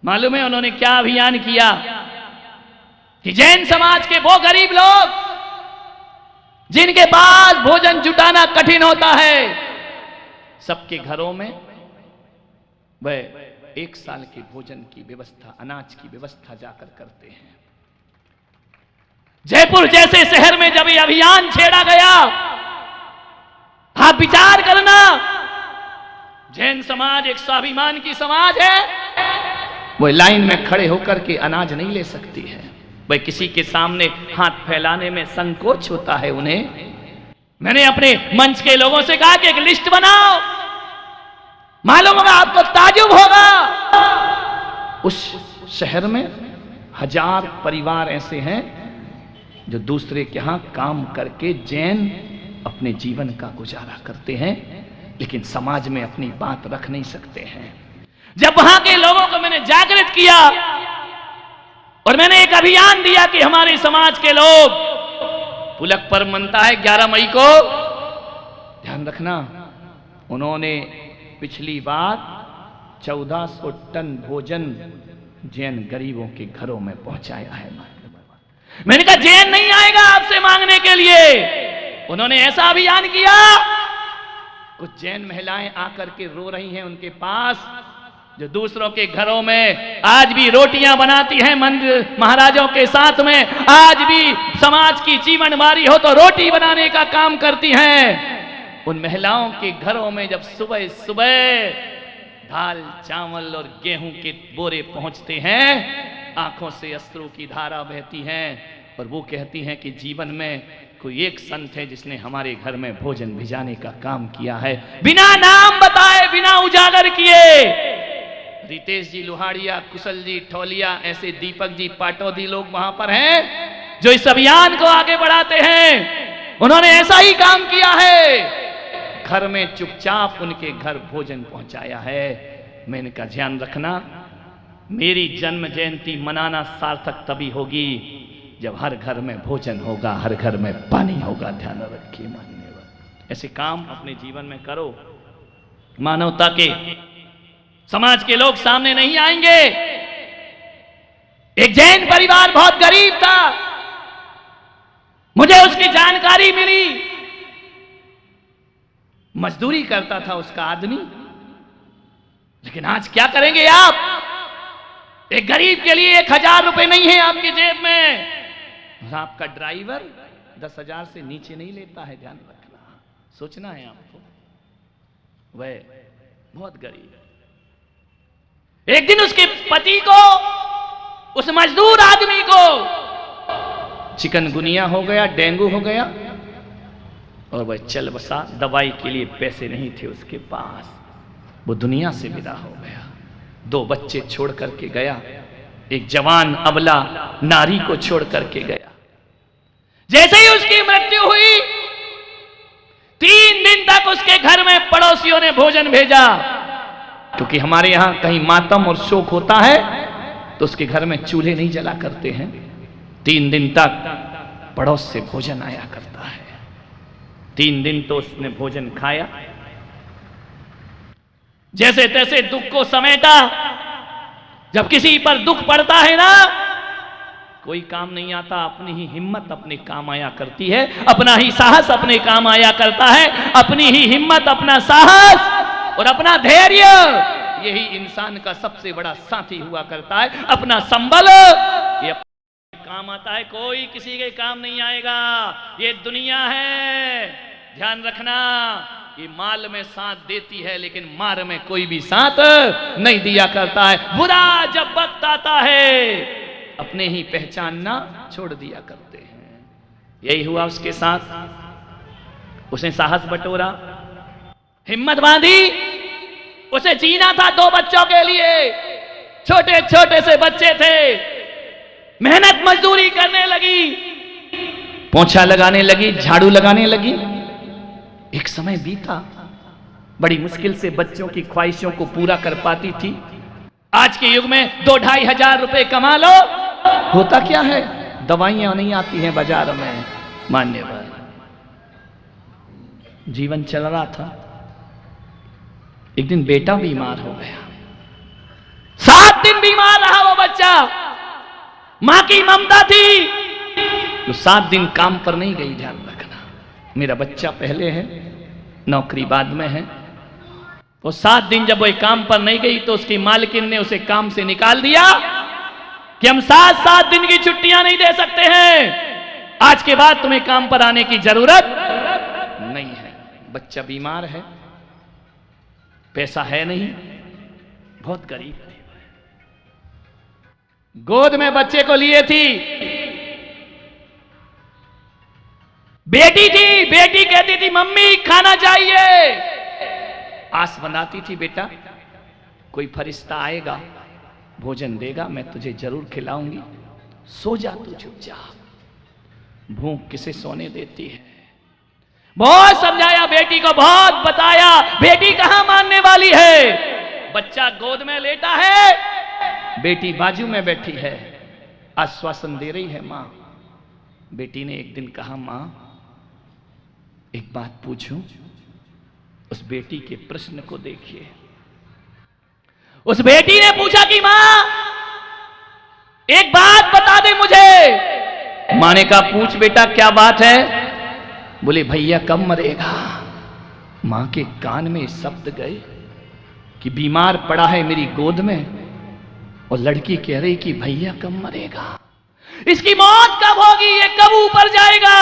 मालूम है उन्होंने क्या अभियान किया कि जैन समाज के वो गरीब लोग जिनके पास भोजन जुटाना कठिन होता है, सबके घरों में वह 1 साल के भोजन की व्यवस्था, अनाज की व्यवस्था जाकर करते हैं। जयपुर जैसे शहर में जब ये अभियान छेड़ा गया, आप विचार करना, जैन समाज एक स्वाभिमान की समाज है, वो लाइन में खड़े होकर के अनाज नहीं ले सकती है, वह किसी के सामने हाथ फैलाने में संकोच होता है उन्हें। मैंने अपने मंच के लोगों से कहा कि एक लिस्ट बनाओ, मालूम होगा आपको, ताजुब होगा, उस शहर में 1000 परिवार ऐसे हैं जो दूसरे के यहां काम करके जैन अपने जीवन का गुजारा करते हैं, लेकिन समाज में अपनी बात रख नहीं सकते हैं। जब वहां के लोगों को मैंने जागृत किया और मैंने एक अभियान दिया कि हमारे समाज के लोग, पुलक पर्व मनता है 11 मई को, ध्यान रखना, उन्होंने पिछली बार 1400 टन भोजन जैन गरीबों के घरों में पहुंचाया है। मैंने कहा जैन नहीं आएगा आपसे मांगने के लिए। उन्होंने ऐसा अभियान किया, कुछ जैन महिलाएं आकर के रो रही हैं उनके पास, जो दूसरों के घरों में आज भी रोटियां बनाती हैं मंदिर महाराजों के साथ में, आज भी समाज की जीवनबारी हो तो रोटी बनाने का काम करती हैं। उन महिलाओं के घरों में जब सुबह सुबह दाल चावल और गेहूं के बोरे पहुंचते हैं, आंखों से अश्रु की धारा बहती है और वो कहती हैं कि जीवन में कोई एक संत है जिसने हमारे घर में भोजन भिजाने का काम किया है, बिना नाम बताए, बिना उजागर किए। रितेश जी लोहाड़िया, कुशल जी ठौलिया, ऐसे दीपक जी पाटौदी लोग वहां पर हैं जो इस अभियान को आगे बढ़ाते हैं। उन्होंने ऐसा ही काम किया है, घर में चुपचाप उनके घर भोजन पहुंचाया है। मैंने कहा ध्यान रखना, मेरी जन्म जयंती मनाना सार्थक तभी होगी जब हर घर में भोजन होगा, हर घर में पानी होगा। ध्यान रखिए मान्यवर, ऐसे काम अपने जीवन में करो, मानवता के समाज के लोग सामने नहीं आएंगे। एक जैन परिवार बहुत गरीब था, मुझे उसकी जानकारी मिली, मजदूरी करता था उसका आदमी, लेकिन आज क्या करेंगे आप, एक गरीब के लिए 1000 रुपए नहीं है आपकी जेब में, और आपका ड्राइवर 10,000 से नीचे नहीं लेता है। ध्यान रखना, सोचना है आपको, वह बहुत गरीब है। एक दिन उसके पति को, उस मजदूर आदमी को चिकनगुनिया हो गया, डेंगू हो गया, और वह चल बसा, दवाई के लिए पैसे नहीं थे उसके पास, वो दुनिया से विदा हो गया। 2 बच्चे छोड़ करके गया, एक जवान अबला नारी को छोड़ करके गया। जैसे ही उसकी मृत्यु हुई, 3 दिन तक उसके घर में पड़ोसियों ने भोजन भेजा, क्योंकि हमारे यहां कहीं मातम और शोक होता है तो उसके घर में चूल्हे नहीं जला करते हैं। 3 दिन तक पड़ोस से भोजन आया करता है। 3 दिन तो उसने भोजन खाया, जैसे तैसे दुख को समेटा। जब किसी पर दुख पड़ता है ना, कोई काम नहीं आता, अपनी ही हिम्मत अपने काम आया करती है, अपना ही साहस अपने काम आया करता है, अपनी ही हिम्मत, अपना साहस और अपना धैर्य, यही इंसान का सबसे बड़ा साथी हुआ करता है। अपना संबल ये काम आता है, कोई किसी के काम नहीं आएगा। ये दुनिया है, ध्यान रखना, ये माल में साथ देती है लेकिन मार में कोई भी साथ नहीं दिया करता है। बुरा जब वक्त आता है, अपने ही पहचानना छोड़ दिया करते हैं। यही हुआ उसके साथ। उसने साहस बटोरा, हिम्मत बांधी, उसे जीना था 2 बच्चों के लिए, छोटे छोटे से बच्चे थे। मेहनत मजदूरी करने लगी, पोंछा लगाने लगी, झाड़ू लगाने लगी। एक समय बीता, बड़ी मुश्किल से बच्चों की ख्वाहिशों को पूरा कर पाती थी। आज के युग में 2-2.5 हजार रुपए कमा लो, होता क्या है, दवाइयां नहीं आती हैं बाजार में। मान्यवर जीवन चल रहा था, एक दिन बेटा बीमार हो गया। 7 दिन बीमार रहा वो बच्चा। मां की ममता थी तो 7 दिन काम पर नहीं गई। ध्यान रखना, मेरा बच्चा पहले है, नौकरी बाद में है। वो 7 दिन जब वो काम पर नहीं गई तो उसकी मालकिन ने उसे काम से निकाल दिया कि हम 7 दिन की छुट्टियां नहीं दे सकते हैं, आज के बाद तुम्हें काम पर आने की जरूरत नहीं है। बच्चा बीमार है, पैसा है नहीं, बहुत गरीब थे। गोद में बच्चे को लिए थी, बेटी थी। बेटी कहती थी मम्मी खाना चाहिए। आस बनाती थी बेटा कोई फरिश्ता आएगा, भोजन देगा, मैं तुझे जरूर खिलाऊंगी, सो जा तू चुपचाप। भूख किसे सोने देती है। बहुत समझाया बेटी को, बहुत बताया, बेटी कहां मानने वाली है। बच्चा गोद में लेटा है, बेटी बाजू में बैठी है, आश्वासन दे रही है मां। बेटी ने एक दिन कहा मां एक बात पूछूं। उस बेटी के प्रश्न को देखिए। उस बेटी ने पूछा कि मां एक बात बता दे मुझे। मां ने कहा पूछ बेटा क्या बात है। बोले भैया कब मरेगा। मां के कान में शब्द गए कि बीमार पड़ा है मेरी गोद में, और लड़की कह रही कि भैया कब मरेगा, इसकी मौत कब होगी, ये कब ऊपर जाएगा।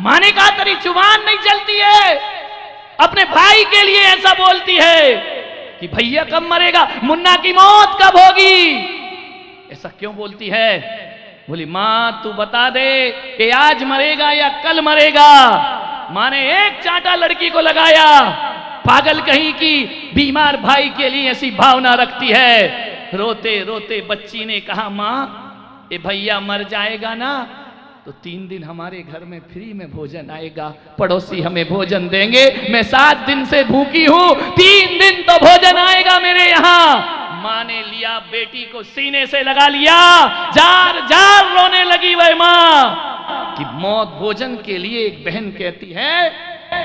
मां ने कहा तेरी जुबान नहीं चलती है, अपने भाई के लिए ऐसा बोलती है कि भैया कब मरेगा, मुन्ना की मौत कब होगी, ऐसा क्यों बोलती है। बोली मां तू बता दे कि आज मरेगा या कल मरेगा। मां ने एक चांटा लड़की को लगाया। पागल कहीं की, बीमार भाई के लिए ऐसी भावना रखती है। रोते रोते बच्ची ने कहा मां ये भैया मर जाएगा ना तो 3 दिन हमारे घर में फ्री में भोजन आएगा, पड़ोसी हमें भोजन देंगे, मैं 7 दिन से भूखी हूं, 3 दिन तो भोजन आएगा मेरे यहां। मां ने लिया बेटी को सीने से लगा लिया, जार जार रोने लगी वह मां कि मौत भोजन के लिए। एक बहन कहती है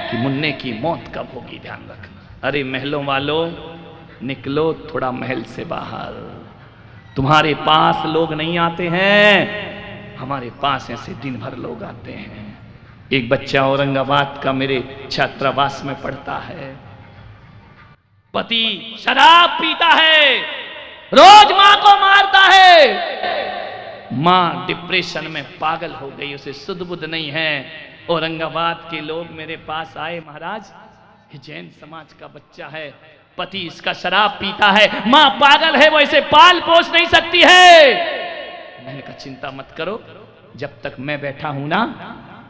कि मुन्ने की मौत कब होगी, ध्यान रखना। अरे महलों वालों निकलो थोड़ा महल से बाहर, तुम्हारे पास लोग नहीं आते हैं, हमारे पास ऐसे दिन भर लोग आते हैं। एक बच्चा औरंगाबाद का मेरे छात्रावास में पढ़ता है, पति शराब पीता है, रोज मां को मारता है। मां डिप्रेशन में पागल हो गई, उसे सुध बुध नहीं है। औरंगाबाद के लोग मेरे पास आए, महाराज ये जैन समाज का बच्चा है, पति इसका शराब पीता है, मां पागल है, वो इसे पाल पोस नहीं सकती है। मैंने कहा चिंता मत करो, जब तक मैं बैठा हूं ना,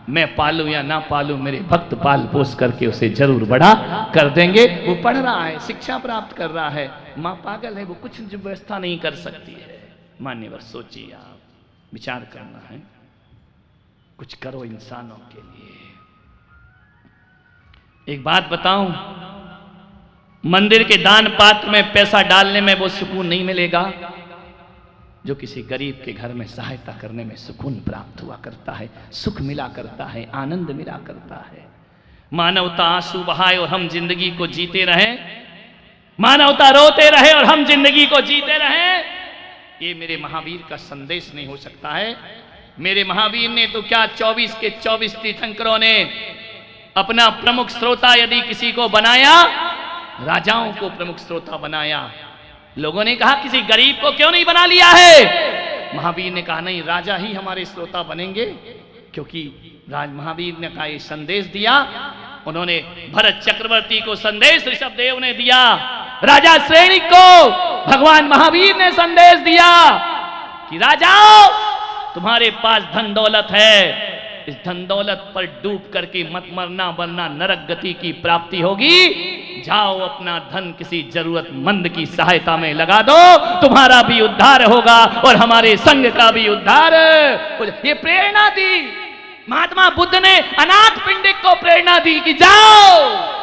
मैं पालू या ना पालू, मेरे भक्त पाल पोस करके उसे जरूर बड़ा कर देंगे। वो पढ़ रहा है, शिक्षा प्राप्त कर रहा है, मां पागल है, वो कुछ व्यवस्था नहीं कर सकती है। मान्यवर सोचिए, आप विचार करना है, कुछ करो इंसानों के लिए। एक बात बताऊं, मंदिर के दान पात्र में पैसा डालने में वो सुकून नहीं मिलेगा जो किसी गरीब के घर में सहायता करने में सुकून प्राप्त हुआ करता है, सुख मिला करता है, आनंद मिला करता है। मानवता आंसू बहाए और हम जिंदगी को जीते रहें, मानवता रोते रहे और हम जिंदगी को जीते रहें, ये मेरे महावीर का संदेश नहीं हो सकता है। मेरे महावीर ने तो क्या 24 के 24 तीर्थंकरों ने अपना प्रमुख श्रोता यदि किसी को बनाया, राजाओं को प्रमुख श्रोता बनाया। लोगों ने कहा किसी गरीब को क्यों नहीं बना लिया है। महावीर ने कहा नहीं, राजा ही हमारे श्रोता बनेंगे, क्योंकि महावीर ने कहा ये संदेश दिया। उन्होंने भरत चक्रवर्ती को संदेश ऋषभदेव ने दिया, राजा श्रेणी को भगवान महावीर ने संदेश दिया कि राजाओं तुम्हारे पास धन दौलत है, इस धन दौलत पर डूब करके मत मरना, वरना नरक गति की प्राप्ति होगी। जाओ अपना धन किसी जरूरतमंद की सहायता में लगा दो, तुम्हारा भी उद्धार होगा और हमारे संघ का भी उद्धार। ये प्रेरणा दी महात्मा बुद्ध ने, अनाथ पिंडिक को प्रेरणा दी कि जाओ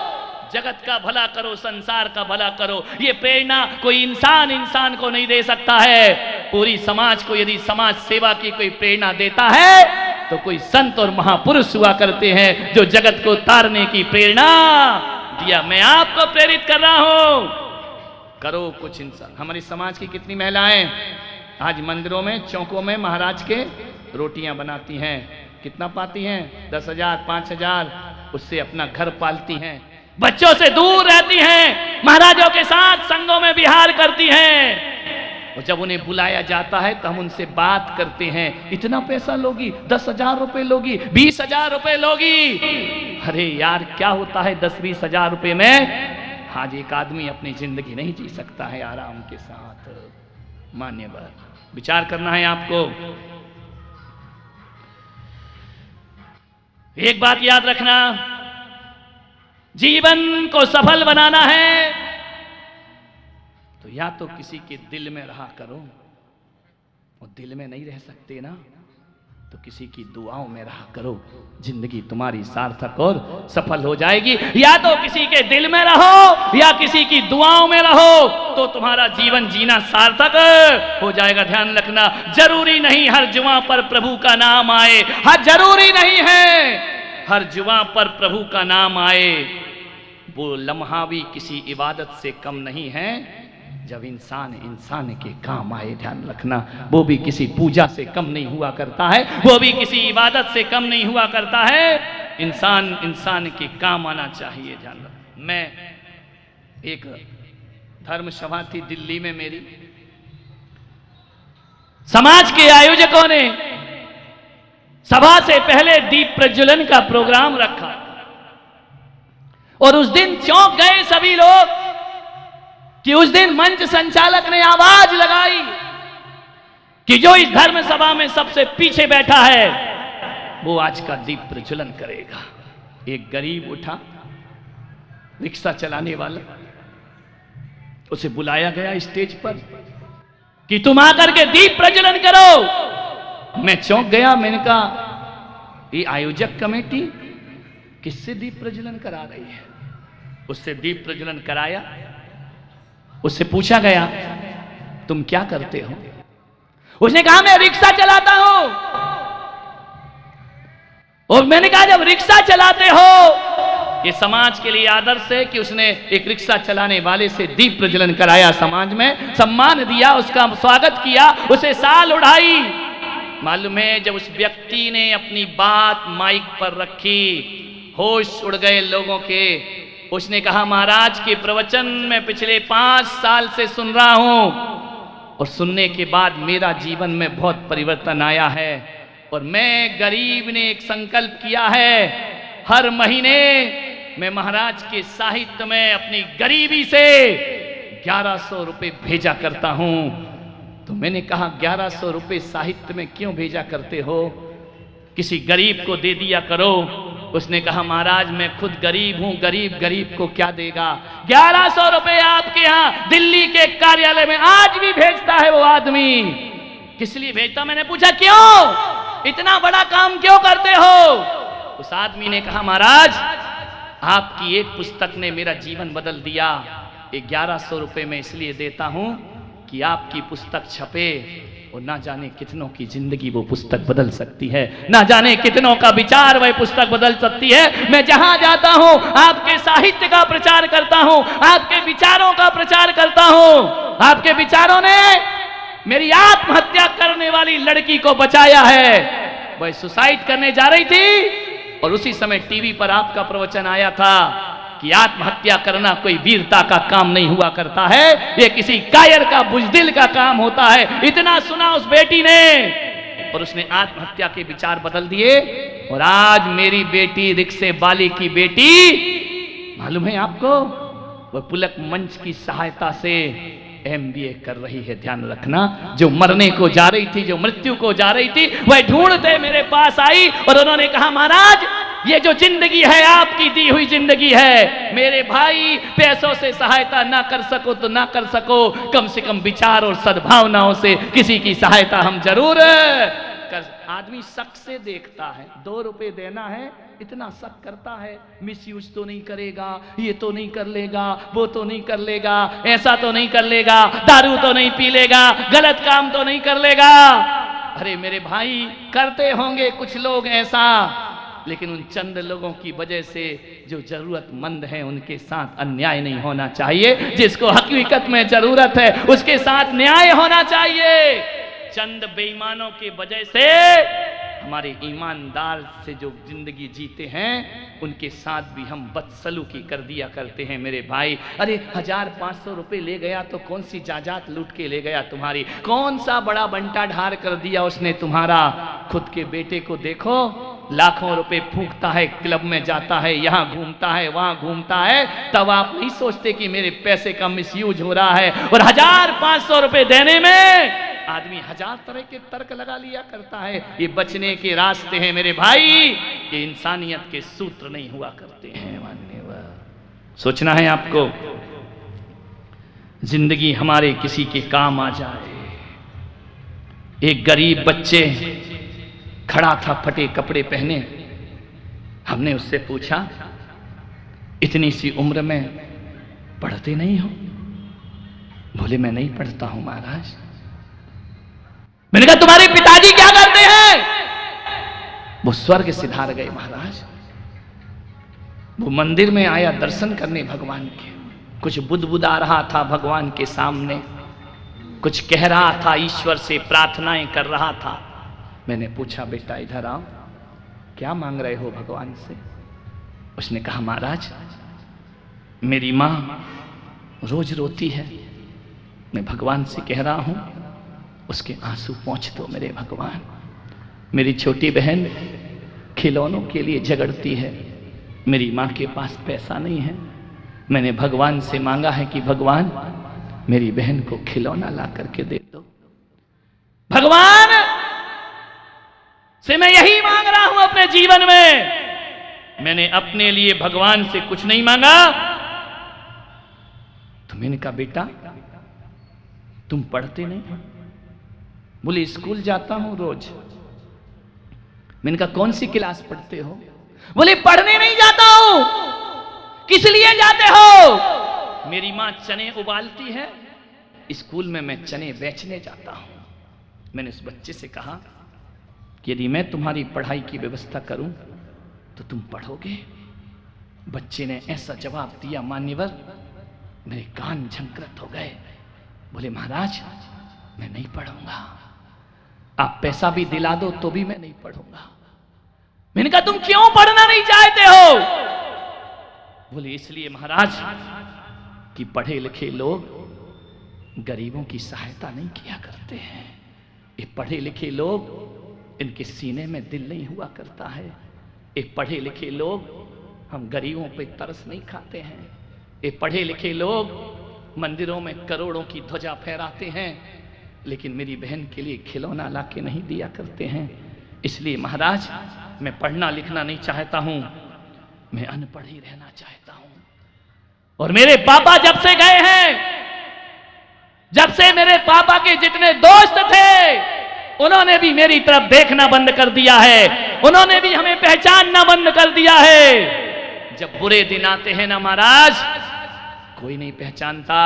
जगत का भला करो, संसार का भला करो। ये प्रेरणा कोई इंसान को नहीं दे सकता है। पूरी समाज को यदि समाज सेवा की कोई प्रेरणा देता है तो कोई संत और महापुरुष हुआ करते हैं जो जगत को तारने की प्रेरणा दिया। मैं आपको प्रेरित कर रहा हूं, करो कुछ इंसान। हमारी समाज की कितनी महिलाएं आज मंदिरों में चौकों में महाराज के रोटियां बनाती हैं, कितना पाती हैं? 10,000 5,000, उससे अपना घर पालती हैं, बच्चों से दूर रहती हैं, महाराजों के साथ संगों में विहार करती हैं। और जब उन्हें बुलाया जाता है तो हम उनसे बात करते हैं, इतना पैसा लोगी? 10,000 रुपए लोगी? 20,000 रुपए लोगी? अरे यार क्या होता है 10-20 हजार रुपए में? आज एक आदमी अपनी जिंदगी नहीं जी सकता है आराम के साथ। मान्यवर विचार करना है आपको। एक बात याद रखना, जीवन को सफल बनाना है तो या तो किसी के दिल में रहा करो, और दिल में नहीं रह सकते ना तो किसी की दुआओं में रहा करो, जिंदगी तुम्हारी सार्थक और सफल हो जाएगी। या तो किसी के दिल में रहो या किसी की दुआओं में रहो तो तुम्हारा जीवन जीना सार्थक हो जाएगा। ध्यान रखना, जरूरी नहीं हर जुबां पर प्रभु का नाम आए, हर जरूरी नहीं है हर जुबां पर प्रभु का नाम आए। वो लम्हा भी किसी इबादत से कम नहीं है जब इंसान इंसान के काम आए। ध्यान रखना, वो भी किसी पूजा से कम नहीं हुआ करता है, वो भी किसी इबादत से कम नहीं हुआ करता है। इंसान इंसान के काम आना चाहिए। ध्यान रखना, मैं एक धर्म सभा थी दिल्ली में मेरी, समाज के आयोजकों ने सभा से पहले दीप प्रज्वलन का प्रोग्राम रखा और उस दिन चौंक गए सभी लोग कि उस दिन मंच संचालक ने आवाज लगाई कि जो इस धर्म सभा में सबसे पीछे बैठा है वो आज का दीप प्रज्वलन करेगा। एक गरीब उठा, रिक्शा चलाने वाला, उसे बुलाया गया स्टेज पर कि तुम आकर के दीप प्रज्वलन करो। मैं चौंक गया, मैंने कहा ये आयोजक कमेटी किससे दीप प्रज्वलन करा रही है? उससे दीप प्रज्वलन कराया। उससे पूछा गया तुम क्या करते हो? उसने कहा मैं रिक्शा चलाता हूं। और मैंने कहा जब रिक्शा चलाते हो, ये समाज के लिए आदर्श है कि उसने एक रिक्शा चलाने वाले से दीप प्रज्वलन कराया, समाज में सम्मान दिया, उसका स्वागत किया, उसे साल उड़ाई। मालूम है जब उस व्यक्ति ने अपनी बात माइक पर रखी, होश उड़ गए लोगों के। उसने कहा महाराज के प्रवचन मैं पिछले 5 साल से सुन रहा हूं और सुनने के बाद मेरा जीवन में बहुत परिवर्तन आया है और मैं गरीब ने एक संकल्प किया है, हर महीने मैं महाराज के साहित्य में अपनी गरीबी से 1100 रुपए भेजा करता हूं। तो मैंने कहा 1100 रुपए साहित्य में क्यों भेजा करते हो? किसी गरीब को दे दिया करो। उसने कहा महाराज मैं खुद गरीब हूं, गरीब गरीब को क्या देगा? 1100 रुपए आपके यहां दिल्ली के कार्यालय में आज भी भेजता है वो आदमी। किस लिए भेजता? मैंने पूछा क्यों, इतना बड़ा काम क्यों करते हो? उस आदमी ने कहा महाराज आपकी एक पुस्तक ने मेरा जीवन बदल दिया। 1100 रुपए मैं इसलिए देता हूं कि आपकी पुस्तक छपे और ना जाने कितनों की जिंदगी वो पुस्तक बदल सकती है, ना जाने कितनों का विचार वह पुस्तक बदल सकती है। मैं जहां जाता हूं आपके साहित्य का प्रचार करता हूं, आपके विचारों का प्रचार करता हूं। आपके विचारों ने मेरी आत्महत्या करने वाली लड़की को बचाया है। वह सुसाइड करने जा रही थी और उसी समय टीवी पर आपका प्रवचन आया था कि आत्महत्या करना कोई वीरता का काम नहीं हुआ करता है, ये किसी कायर का बुजदिल का काम होता है। इतना सुना उस बेटी ने और उसने आत्महत्या के विचार बदल दिए और आज मेरी बेटी रिक्शे वाली की बेटी मालूम है आपको, वह पुलक मंच की सहायता से MBA कर रही है। ध्यान रखना, जो मरने को जा रही थी, जो मृत्यु को जा रही थी, वह ढूंढते मेरे पास आई और उन्होंने कहा महाराज ये जो जिंदगी है आपकी दी हुई जिंदगी है, मेरे भाई पैसों से सहायता ना कर सको तो ना कर सको, कम से कम विचार और सद्भावनाओं से किसी की सहायता हम जरूर आदमी शक से देखता है, 2 रुपए देना है इतना शक करता है, मिसयूज तो नहीं करेगा, ये तो नहीं कर लेगा, वो तो नहीं कर लेगा, ऐसा तो नहीं कर लेगा, दारू तो नहीं पी लेगा, गलत काम तो नहीं कर लेगा। अरे मेरे भाई, करते होंगे कुछ लोग ऐसा, लेकिन उन चंद लोगों की वजह से जो जरूरतमंद हैं उनके साथ अन्याय नहीं होना चाहिए। जिसको हकीकत में जरूरत है उसके साथ न्याय होना चाहिए। चंद बेईमानों की वजह से हमारे ईमानदार से जो जिंदगी जीते हैं उनके साथ भी हम बदसलूकी कर दिया करते हैं मेरे भाई। अरे 1500 रुपए ले गया तो कौन सी जायदाद लूट के ले गया तुम्हारी, कौन सा बड़ा बंटा ढार कर दिया उसने तुम्हारा। खुद के बेटे को देखो, लाखों रुपए फूंकता है, क्लब में जाता है, यहाँ घूमता है, वहां घूमता है, तब आप नहीं सोचते कि मेरे पैसे का मिसयूज हो रहा है। और 1500 रुपए देने में आदमी 1000 तरह के तर्क लगा लिया करता है। ये बचने के रास्ते हैं मेरे भाई, ये इंसानियत के सूत्र नहीं हुआ करते हैं। मान्यवर, सोचना है आपको, जिंदगी हमारे किसी के काम आ जाए। एक गरीब बच्चे खड़ा था, फटे कपड़े पहने, हमने उससे पूछा इतनी सी उम्र में पढ़ते नहीं हो? बोले मैं नहीं पढ़ता हूं महाराज। मैंने कहा तुम्हारे पिताजी क्या करते हैं? वो स्वर्ग सिधार गए महाराज। वो मंदिर में आया दर्शन करने भगवान के, कुछ बुदबुदा रहा था भगवान के सामने, कुछ कह रहा था, ईश्वर से प्रार्थनाएं कर रहा था। मैंने पूछा बेटा इधर आओ, क्या मांग रहे हो भगवान से? उसने कहा महाराज मेरी मां रोज रोती है, मैं भगवान से कह रहा हूं उसके आंसू पोंछ दो मेरे भगवान। मेरी छोटी बहन खिलौनों के लिए झगड़ती है, मेरी मां के पास पैसा नहीं है, मैंने भगवान से मांगा है कि भगवान मेरी बहन को खिलौना ला करके दे दो। भगवान से मैं यही मांग रहा हूं अपने जीवन में, मैंने अपने लिए भगवान से कुछ नहीं मांगा। तो मैंने कहा बेटा तुम पढ़ते नहीं हो? बोले स्कूल जाता हूं रोज। मैंने कहा कौन सी क्लास पढ़ते हो? बोले पढ़ने नहीं जाता हूं। किस लिए जाते हो? मेरी मां चने उबालती है, स्कूल में मैं चने बेचने जाता हूं। मैंने उस बच्चे से कहा कि यदि मैं तुम्हारी पढ़ाई की व्यवस्था करूं तो तुम पढ़ोगे? बच्चे ने ऐसा जवाब दिया मान्यवर, मेरे कान झंकृत हो गए। बोले महाराज मैं नहीं पढ़ूंगा, आप पैसा भी दिला दो तो भी मैं नहीं पढ़ूंगा। मैंने कहा तुम क्यों पढ़ना नहीं चाहते हो? बोले इसलिए महाराज कि पढ़े लिखे लोग गरीबों की सहायता नहीं किया करते हैं। ये पढ़े लिखे लोग, इनके सीने में दिल नहीं हुआ करता है। ये पढ़े लिखे लोग हम गरीबों पे तरस नहीं खाते हैं। ये पढ़े लिखे लोग मंदिरों में करोड़ों की ध्वजा फहराते हैं, लेकिन मेरी बहन के लिए खिलौना ला के नहीं दिया करते हैं। इसलिए महाराज मैं पढ़ना लिखना नहीं चाहता हूं, मैं अनपढ़ ही रहना चाहता हूं। और मेरे पापा जब से गए हैं, जब से मेरे पापा के जितने दोस्त थे उन्होंने भी मेरी तरफ देखना बंद कर दिया है, उन्होंने भी हमें पहचानना बंद कर दिया है। जब बुरे दिन आते हैं ना महाराज, कोई नहीं पहचानता।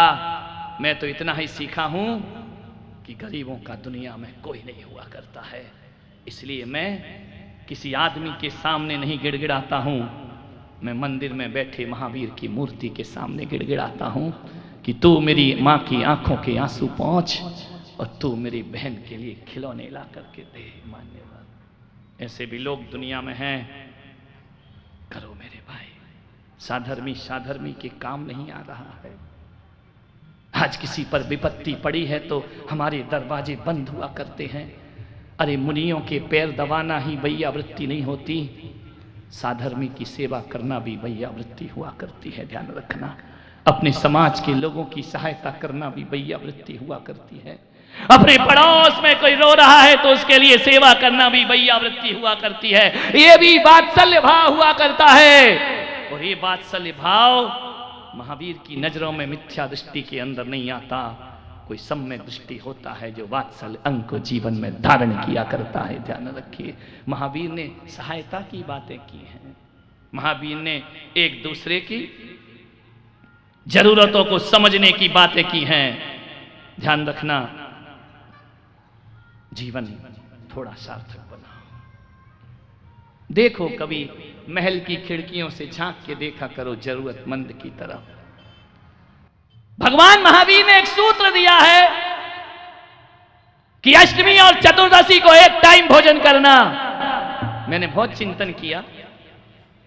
मैं तो इतना ही सीखा हूं कि गरीबों का दुनिया में कोई नहीं हुआ करता है। इसलिए मैं किसी आदमी के सामने नहीं गिड़गिड़ाता हूं, मैं मंदिर में बैठे महावीर की मूर्ति के सामने गिड़गिड़ाता हूं कि तू मेरी मां की आंखों के आंसू पोंछ और तू मेरी बहन के लिए खिलौने ला करके दे। मान्यवर, ऐसे भी लोग दुनिया में हैं। करो मेरे भाई, साधर्मी के काम नहीं आ रहा है। आज किसी पर विपत्ति पड़ी है तो हमारे दरवाजे बंद हुआ करते हैं। अरे मुनियों के पैर दबाना ही वैयावृत्ति नहीं होती, साधर्मी की सेवा करना भी वैयावृत्ति हुआ करती है। ध्यान रखना, अपने समाज के लोगों की सहायता करना भी वैयावृत्ति हुआ करती है। अपने पड़ोस में कोई रो रहा है तो उसके लिए सेवा करना भी वैयावृत्ति हुआ करती है। ये भी वात्सल्य भाव हुआ करता है। और ये वात्सल्य भाव महावीर की नजरों में मिथ्या दृष्टि के अंदर नहीं आता। कोई सम्य दृष्टि होता है जो वात्सल्य अंग को जीवन में धारण किया करता है। ध्यान रखिए, महावीर ने सहायता की बातें की हैं, महावीर ने एक दूसरे की जरूरतों को समझने की बातें की हैं। ध्यान रखना, जीवन थोड़ा सार्थक बनाओ। देखो, कभी महल की खिड़कियों से झांक के देखा करो जरूरतमंद की तरफ। भगवान महावीर ने एक सूत्र दिया है कि अष्टमी और चतुर्दशी को एक टाइम भोजन करना। मैंने बहुत चिंतन किया,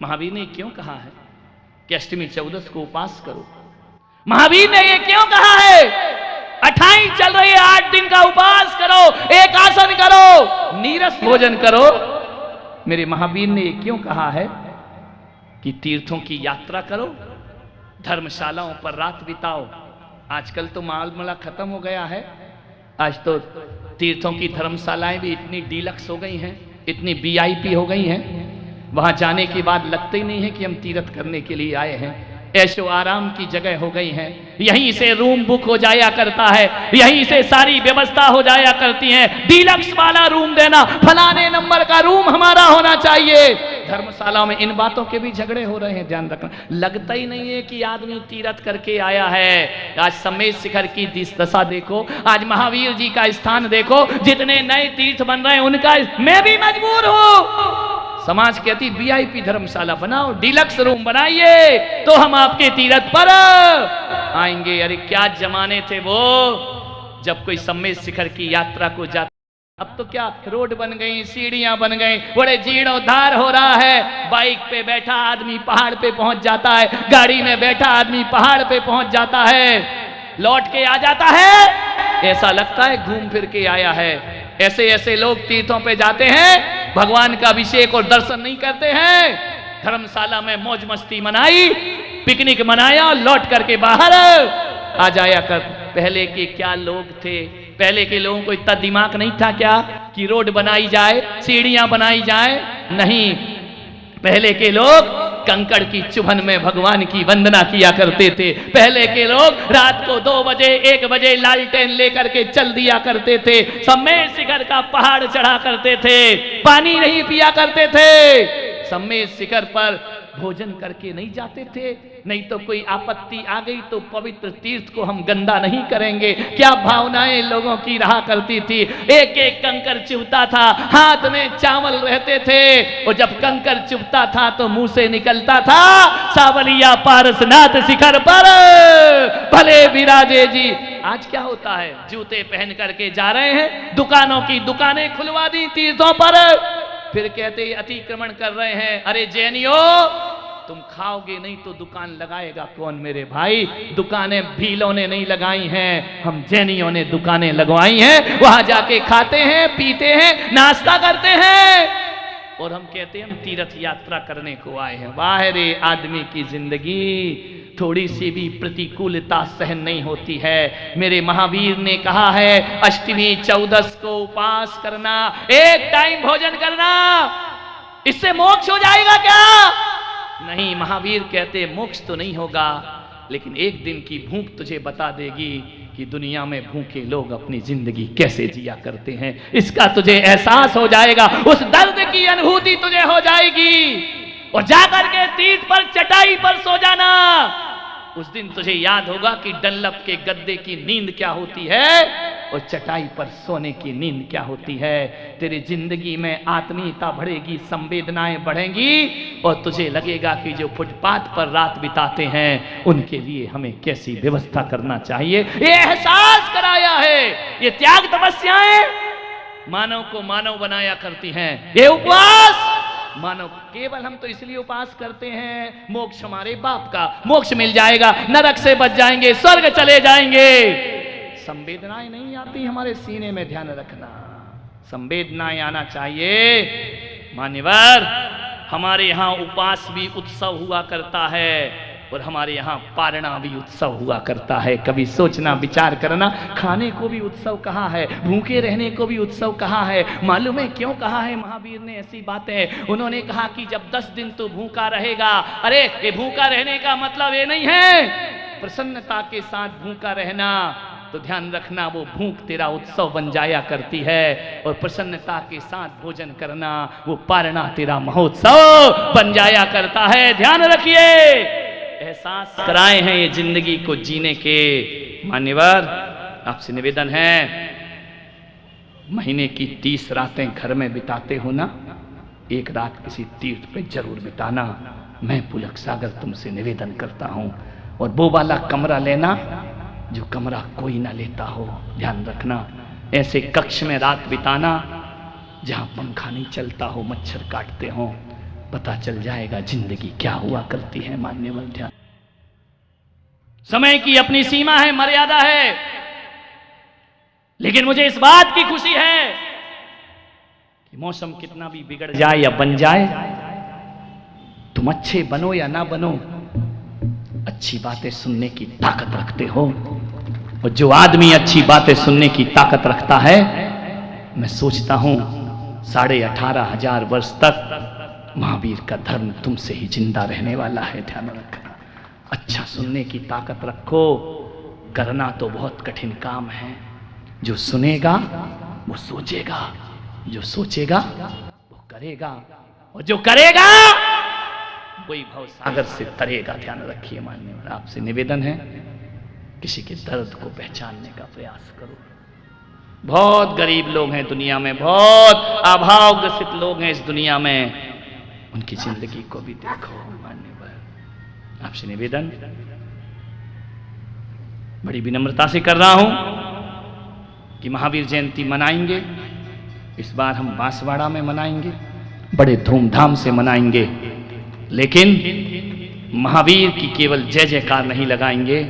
महावीर ने क्यों कहा है कि अष्टमी चौदस को उपास करो। महावीर ने ये क्यों कहा है, 28 चल रही है, 8 दिन का उपवास करो, एक आसन करो, नीरस भोजन करो। मेरे महावीर ने ये क्यों कहा है कि तीर्थों की यात्रा करो, धर्मशालाओं पर रात बिताओ। आजकल तो मालमला खत्म हो गया है, आज तो तीर्थों की धर्मशालाएं भी इतनी डीलक्स हो गई हैं, इतनी वीआईपी हो गई हैं, वहां जाने के बाद लगता ही नहीं है कि हम तीर्थ करने के लिए आए हैं। ऐशो आराम की जगह हो गई है, यहीं से रूम बुक हो जाया करता है, यहीं से सारी व्यवस्था हो जाया करती है। डीलक्स वाला रूम देना, फलाने नंबर का रूम हमारा होना चाहिए। धर्मशाला में इन बातों के भी झगड़े हो रहे हैं, ध्यान रखना। लगता ही नहीं है कि आदमी तीर्थ करके आया है। आज समेत शिखर की दशा देखो, आज महावीर जी का स्थान देखो, जितने नए तीर्थ बन रहे हैं उनका मैं भी मजबूर हूं। समाज कहती वीआईपी धर्मशाला बनाओ, डीलक्स रूम बनाइए, तो हम आपके तीर्थ पर आएंगे। अरे क्या जमाने थे वो, जब कोई समेत शिखर की यात्रा को जाता। अब तो क्या रोड बन गई, सीढ़ियां बन गई, बड़े जीर्णोद्धार हो रहा है। बाइक पे बैठा आदमी पहाड़ पे पहुंच जाता है, गाड़ी में बैठा आदमी पहाड़ पे पहुंच जाता है, लौट के आ जाता है, ऐसा लगता है घूम फिर के आया है। ऐसे ऐसे लोग तीर्थों पे जाते हैं, भगवान का अभिषेक और दर्शन नहीं करते हैं। धर्मशाला में मौज मस्ती मनाई, पिकनिक मनाया, लौट करके बाहर आ जाया कर। पहले के क्या लोग थे, पहले के लोगों को इतना दिमाग नहीं था क्या कि रोड बनाई जाए, सीढ़ियां बनाई जाए? नहीं, पहले के लोग कंकड़ की चुभन में भगवान की वंदना किया करते थे। पहले के लोग रात को 2 बजे 1 बजे लालटेन लेकर के चल दिया करते थे, समेत शिखर का पहाड़ चढ़ा करते थे, पानी नहीं पिया करते थे, समेत शिखर पर भोजन करके नहीं जाते थे। नहीं तो कोई आपत्ति आ गई तो पवित्र तीर्थ को हम गंदा नहीं करेंगे। क्या भावनाएं लोगों की रहा करती थी। एक एक कंकर चुभता था, हाथ में चावल रहते थे, और जब कंकर चुभता था तो मुंह से निकलता था, सावलिया पारसनाथ शिखर पर भले विराजे जी। आज क्या होता है, जूते पहन करके जा रहे हैं, दुकानों की दुकानें खुलवा दी तीर्थों पर, फिर कहते अतिक्रमण कर रहे हैं। अरे जैनियों, तुम खाओगे नहीं तो दुकान लगाएगा कौन मेरे भाई? दुकानें भीलों ने नहीं लगाई हैं, हम जैनियों ने दुकानें लगवाई हैं। वहां जाके खाते हैं, पीते हैं, नाश्ता करते हैं, और हम कहते हैं हम तीर्थ यात्रा करने को आए हैं। वाह रे आदमी की जिंदगी, थोड़ी सी भी प्रतिकूलता सहन नहीं होती है। मेरे महावीर ने कहा है अष्टमी चौदस को उपवास करना, एक टाइम भोजन करना, इससे मोक्ष हो जाएगा क्या? नहीं, महावीर कहते मोक्ष तो नहीं होगा, लेकिन एक दिन की भूख तुझे बता देगी कि दुनिया में भूखे लोग अपनी जिंदगी कैसे जिया करते हैं। इसका तुझे एहसास हो जाएगा, उस दर्द की अनुभूति तुझे हो जाएगी, और जाकर के तीर्थ पर चटाई पर सो जाना। उस दिन तुझे याद होगा कि डल्लप के गद्दे की नींद क्या होती है और चटाई पर सोने की नींद क्या होती है। तेरी जिंदगी में आत्मीयता बढ़ेगी, संवेदनाएं बढ़ेंगी, और तुझे लगेगा कि जो फुटपाथ पर रात बिताते हैं उनके लिए हमें कैसी व्यवस्था करना चाहिए। ये एहसास कराया है। ये त्याग तपस्याएं मानव को मानव बनाया करती हैं। ये उपवास मानव, केवल हम तो इसलिए उपवास करते हैं मोक्ष हमारे बाप का, मोक्ष मिल जाएगा, नरक से बच जाएंगे, स्वर्ग चले जाएंगे। संवेदनाएं नहीं आती हमारे सीने में, ध्यान रखना, संवेदनाएं आना चाहिए। मान्यवर, हमारे यहाँ उपवास भी उत्सव हुआ करता है, और हमारे यहाँ पारणा भी उत्सव हुआ करता है। कभी सोचना, विचार करना, खाने को भी उत्सव कहा है, भूखे रहने को भी उत्सव कहा है। मालूम है क्यों कहा है महावीर ने ऐसी बातें? उन्होंने कहा कि जब 10 दिन तो भूखा रहेगा। अरे ये भूखा रहने का मतलब ये नहीं है प्रसन्नता के साथ भूखा रहना, तो ध्यान रखना वो भूख तेरा उत्सव बन जाया करती है, और प्रसन्नता के साथ भोजन करना वो पारणा तेरा महोत्सव बन जाया करता है। ध्यान रखिए, एहसास कराए हैं ये जिंदगी को जीने के। मान्यवर, आपसे निवेदन है, महीने की 30 रातें घर में बिताते हो ना, एक रात किसी तीर्थ पे जरूर बिताना। मैं पुलक सागर तुमसे निवेदन करता हूं। और वो वाला कमरा लेना जो कमरा कोई ना लेता हो। ध्यान रखना, ऐसे कक्ष में रात बिताना जहां पंखा नहीं चलता हो, मच्छर काटते हो। पता चल जाएगा जिंदगी क्या हुआ करती है। मान्यवर, ध्यान, समय की अपनी सीमा है, मर्यादा है, लेकिन मुझे इस बात की खुशी है कि मौसम कितना भी बिगड़ जाए या बन जाए, तुम अच्छे बनो या ना बनो, अच्छी बातें सुनने की ताकत रखते हो। और जो आदमी अच्छी बातें सुनने की ताकत रखता है, मैं सोचता हूं 18,500 वर्ष तक महावीर का धर्म तुमसे ही जिंदा रहने वाला है। ध्यान रखना, अच्छा सुनने की ताकत रखो। करना तो बहुत कठिन काम है। जो सुनेगा वो सोचेगा, जो सोचेगा वो करेगा, और जो करेगा वही भव सागर से तरेगा। ध्यान रखिए। मान्यवर, आपसे निवेदन है, किसी के दर्द को पहचानने का प्रयास करो। बहुत गरीब लोग हैं दुनिया में, बहुत अभावग्रसित लोग हैं इस दुनिया में, उनकी जिंदगी को भी देखो। मान्यवर, आपसे निवेदन बड़ी विनम्रता से कर रहा हूं कि महावीर जयंती मनाएंगे। इस बार हम बांसवाड़ा में मनाएंगे, बड़े धूमधाम से मनाएंगे, लेकिन महावीर की केवल जय जयकार नहीं लगाएंगे,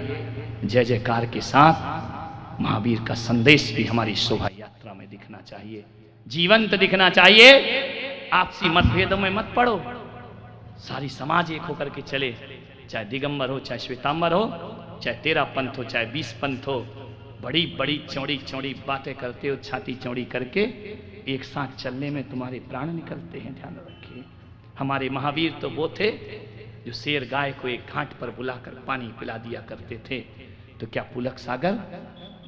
जय जयकार के साथ महावीर का संदेश भी हमारी शोभा यात्रा में दिखना चाहिए, जीवंत दिखना चाहिए। आपसी मतभेदों में मत पड़ो, सारी समाज एक होकर के चले, चाहे दिगंबर हो, चाहे श्वेतांबर हो, चाहे 13 पंथ हो, चाहे 20 पंथ हो। बड़ी बड़ी चौड़ी चौड़ी बातें करते हो, छाती चौड़ी करके एक साथ चलने में तुम्हारे प्राण निकलते हैं। ध्यान रखिए, हमारे महावीर तो वो थे जो शेर गाय को एक घाट पर बुलाकर पानी पिला दिया करते थे। तो क्या पुलक सागर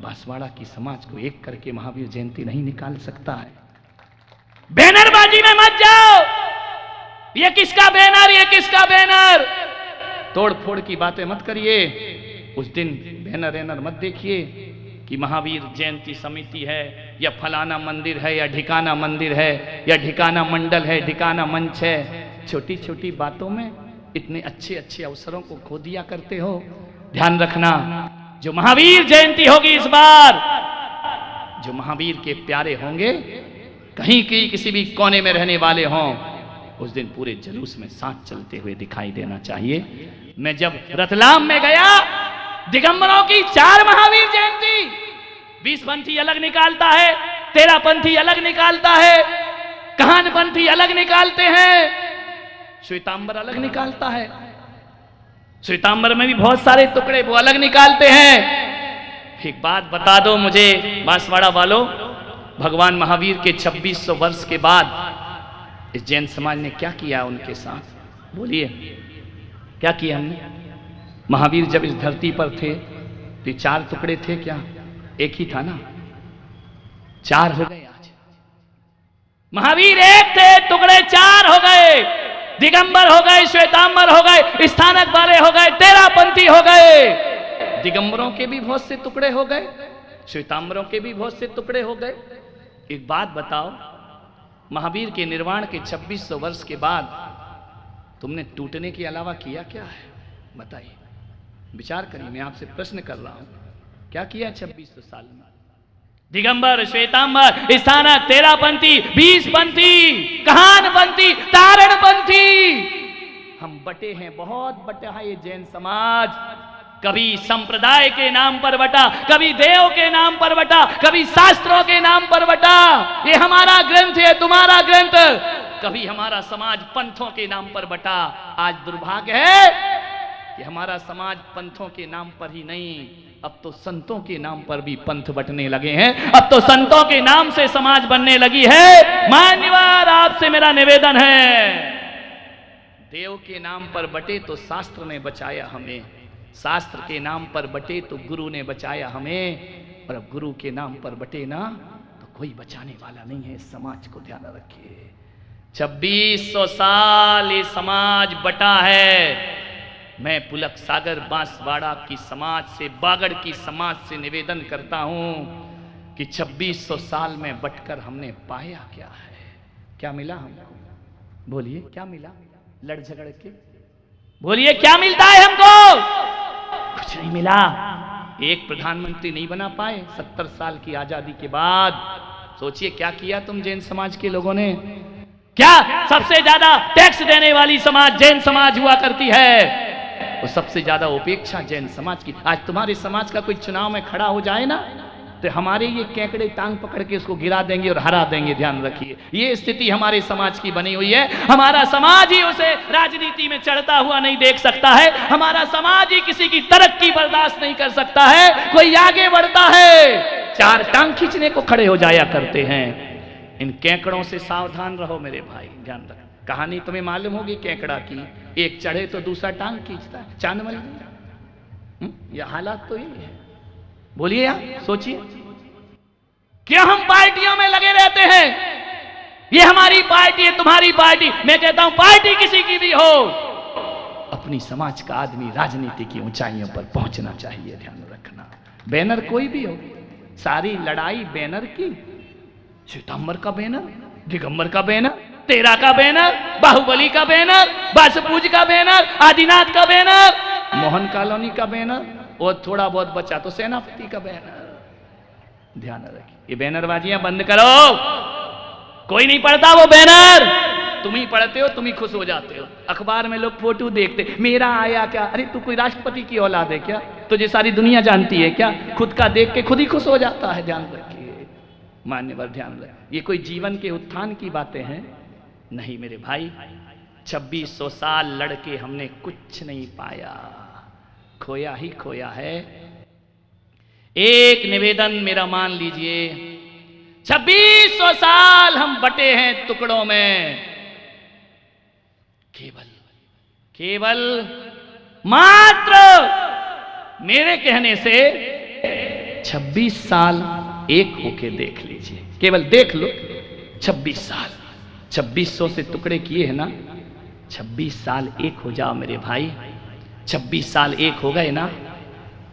बांसवाड़ा की समाज को एक करके महावीर जयंती नहीं निकाल सकता है? बैनरबाजी में मत जाओ, ये किसका बैनर, ये किसका बैनर, तोड़ फोड़ की बातें मत करिए। उस दिन बैनर वैनर मत देखिए कि महावीर जयंती समिति है, या फलाना मंदिर है, या ढिकाना मंदिर है, या ढिकाना मंडल है, ढिकाना मंच है। छोटी छोटी बातों में इतने अच्छे अच्छे अवसरों को खो दिया करते हो। ध्यान रखना, जो महावीर जयंती होगी इस बार, जो महावीर के प्यारे होंगे, कहीं कहीं किसी भी कोने में रहने वाले हों, उस दिन पूरे जुलूस में साथ चलते हुए दिखाई देना चाहिए। मैं जब रतलाम में गया, दिगंबरों की 4 महावीर जयंती, 20 पंथी अलग निकालता है, 13 पंथी अलग निकालता है, कहान पंथी अलग निकालते हैं, श्वेतांबर अलग निकालता है। श्वेतांबर में भी बहुत सारे टुकड़े वो अलग निकालते हैं। एक बात बता दो मुझे बांसवाड़ा वालों, भगवान महावीर के 2600 वर्ष के बाद इस जैन समाज ने क्या किया उनके साथ? बोलिए, क्या किया हमने? महावीर जब इस धरती पर थे तो 4 टुकड़े थे क्या? एक ही था ना? 4 हो गए आज। महावीर एक थे, टुकड़े 4 हो गए। दिगंबर हो गए, श्वेतांबर हो गए, स्थानक वाले हो गए, 13 पंथी हो गए। दिगंबरों के भी बहुत से टुकड़े हो गए, श्वेतांबरों के भी बहुत से टुकड़े हो गए। एक बात बताओ, महावीर के निर्वाण के 2600 वर्ष के बाद तुमने टूटने के अलावा किया क्या है? बताइए, विचार करिए। मैं आपसे प्रश्न कर रहा हूं, क्या किया 2600 साल में? दिगंबर, श्वेतांबर, स्थानक, 13 पंथी, 20 पंथी, कहान पंथी, तारण पंथी, हम बटे हैं, बहुत बटा है ये जैन समाज। कभी संप्रदाय के नाम पर बटा, कभी देव के नाम पर बटा, कभी शास्त्रों के नाम पर बटा। ये हमारा ग्रंथ है, तुम्हारा ग्रंथ। कभी हमारा समाज पंथों के नाम पर बटा। आज दुर्भाग्य है कि हमारा समाज पंथों के नाम पर ही नहीं, अब तो संतों के नाम पर भी पंथ बटने लगे हैं। अब तो संतों के नाम से समाज बनने लगी है। मान्यवर, आपसे मेरा निवेदन है, देव के नाम पर बटे तो शास्त्र ने बचाया हमें, शास्त्र के नाम पर बटे तो गुरु ने बचाया हमें। और अब गुरु के नाम पर बटे ना तो कोई बचाने वाला नहीं है। इस समाज को ध्यान रखिए। 2600 साल ये समाज बटा है। मैं पुलक सागर बांसवाड़ा की समाज से, बागड़ की समाज से निवेदन करता हूं कि 2600 साल में बटकर हमने पाया क्या है? क्या मिला हमको? बोलिए क्या मिला? लड़ झगड़ के बोलिए क्या मिलता है हमको? कुछ नहीं मिला। एक प्रधानमंत्री नहीं बना पाए 70 साल की आजादी के बाद। सोचिए क्या किया तुम जैन समाज के लोगों ने? क्या सबसे ज्यादा टैक्स देने वाली समाज जैन समाज हुआ करती है, और सबसे ज्यादा उपेक्षा जैन समाज की। आज तुम्हारे समाज का कोई चुनाव में खड़ा हो जाए ना तो हमारे ये केकड़े टांग पकड़ के उसको गिरा देंगे और हरा देंगे। ध्यान रखिए, ये स्थिति हमारे समाज की बनी हुई है। हमारा समाज ही उसे राजनीति में चढ़ता हुआ नहीं देख सकता है। हमारा समाज ही किसी की तरक्की बर्दाश्त नहीं कर सकता है। कोई आगे बढ़ता है, चार टांग खींचने को खड़े हो जाया करते हैं। इन केकड़ों से सावधान रहो मेरे भाई, ध्यान रख। कहानी तुम्हें मालूम होगी केकड़ा की, एक चढ़े तो दूसरा टांग खींचता है। चांदमल यह हालात तो यही है। बोलिए यार, सोचिए क्यों हम पार्टियों में लगे रहते हैं? ये हमारी पार्टी है, तुम्हारी पार्टी। मैं कहता हूं पार्टी किसी की भी हो, अपनी समाज का आदमी राजनीति की ऊंचाइयों पर पहुंचना चाहिए। ध्यान रखना, बैनर कोई भी हो, सारी लड़ाई बैनर की। श्वेतांबर का बैनर, दिगंबर का बैनर, तेरा का बैनर, बाहुबली का बैनर, बासपूज का बैनर, आदिनाथ का बैनर, मोहन कॉलोनी का बैनर, और थोड़ा बहुत बचा तो सेनापति का बैनर। ध्यान रखिए, ये बैनरबाजियां बंद करो। कोई नहीं पढ़ता वो बैनर, तुम ही पढ़ते हो, तुम ही खुश हो जाते हो। अखबार में लोग फोटो देखते, मेरा आया क्या? अरे तू कोई राष्ट्रपति की औलाद है क्या? तुझे सारी दुनिया जानती है क्या? खुद का देख के खुद ही खुश हो जाता है। ध्यान रखिए मान्यवर, ध्यान रखिए। ये कोई जीवन के उत्थान की बातें हैं नहीं मेरे भाई। 2600 साल लड़के हमने कुछ नहीं पाया, खोया ही खोया है। एक निवेदन मेरा मान लीजिए, 2600 साल हम बटे हैं टुकड़ों में। केवल मात्र मेरे कहने से 26 साल एक होके देख लीजिए। केवल देख लो 26 साल, 2600 से टुकड़े किए हैं ना, 26 साल एक हो जाओ मेरे भाई। 26 साल एक हो गए ना,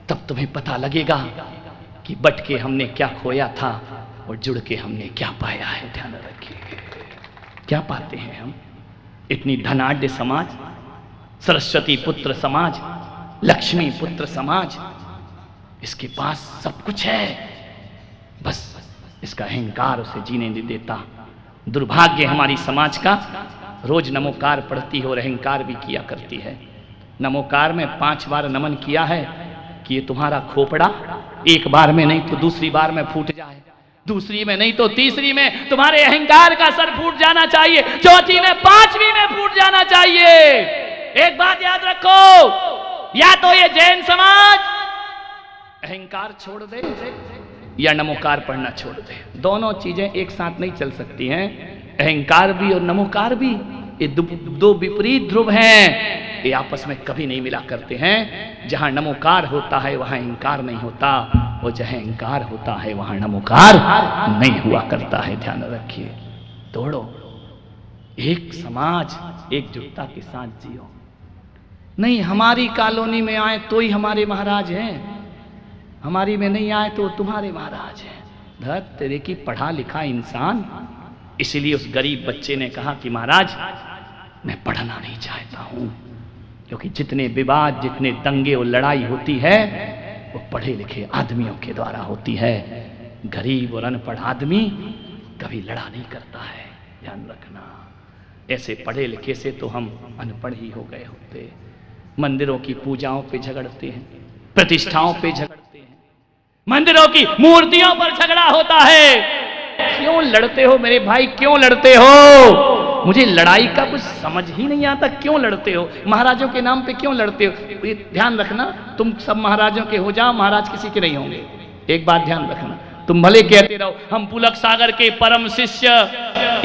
तब तुम्हें पता लगेगा कि बट के हमने क्या खोया था और जुड़ के हमने क्या पाया है। ध्यान रखिए, क्या पाते हैं हम? इतनी धनाढ़ समाज, सरस्वती पुत्र समाज, लक्ष्मी पुत्र समाज, इसके पास सब कुछ है, बस इसका अहंकार उसे जीने नहीं देता। दुर्भाग्य हमारी समाज का। रोज नमोकार पढ़ती हो और अहंकार भी किया करती है। नमोकार में 5 बार नमन किया है कि ये तुम्हारा खोपड़ा एक बार में नहीं तो दूसरी बार में फूट जाए, दूसरी में नहीं तो तीसरी में तुम्हारे अहंकार का सर फूट जाना चाहिए, चौथी में, 5वीं में फूट जाना चाहिए। एक बात याद रखो, या तो ये जैन समाज अहंकार छोड़ दे या नमोकार पढ़ना छोड़ दे। दोनों चीजें एक साथ नहीं चल सकती हैं। अहंकार भी और नमोकार भी, ये दो विपरीत ध्रुव हैं, ये आपस में कभी नहीं मिला करते हैं। जहां नमोकार होता है वहां अहंकार नहीं होता, और जहां अहंकार होता है वहां नमोकार नहीं हुआ करता है। ध्यान रखिए, तोड़ो, एक समाज एकजुटता के साथ जियो। नहीं हमारी कॉलोनी में आए तो ही हमारे महाराज हैं, हमारी में नहीं आए तो तुम्हारे महाराज हैं। धत तेरे की पढ़ा लिखा इंसान। इसलिए उस गरीब बच्चे ने कहा कि महाराज मैं पढ़ना नहीं चाहता हूं, क्योंकि जितने विवाद, जितने दंगे और लड़ाई होती है वो पढ़े लिखे आदमियों के द्वारा होती है। गरीब और अनपढ़ आदमी कभी लड़ा नहीं करता है। ध्यान रखना, ऐसे पढ़े लिखे से तो हम अनपढ़ ही हो गए होते। मंदिरों की पूजाओं पे झगड़ते हैं, प्रतिष्ठाओं पे झगड़ते हैं, मंदिरों की मूर्तियों पर झगड़ा होता है। क्यों लड़ते हो मेरे भाई, क्यों लड़ते हो? मुझे लड़ाई का कुछ समझ ही नहीं आता। क्यों लड़ते हो? महाराजों के नाम पे क्यों लड़ते हो? ये ध्यान रखना, तुम सब महाराजों के हो जाओ, महाराज किसी के नहीं होंगे। एक बात ध्यान रखना, तुम भले कहते रहो हम पुलक सागर के परम शिष्य,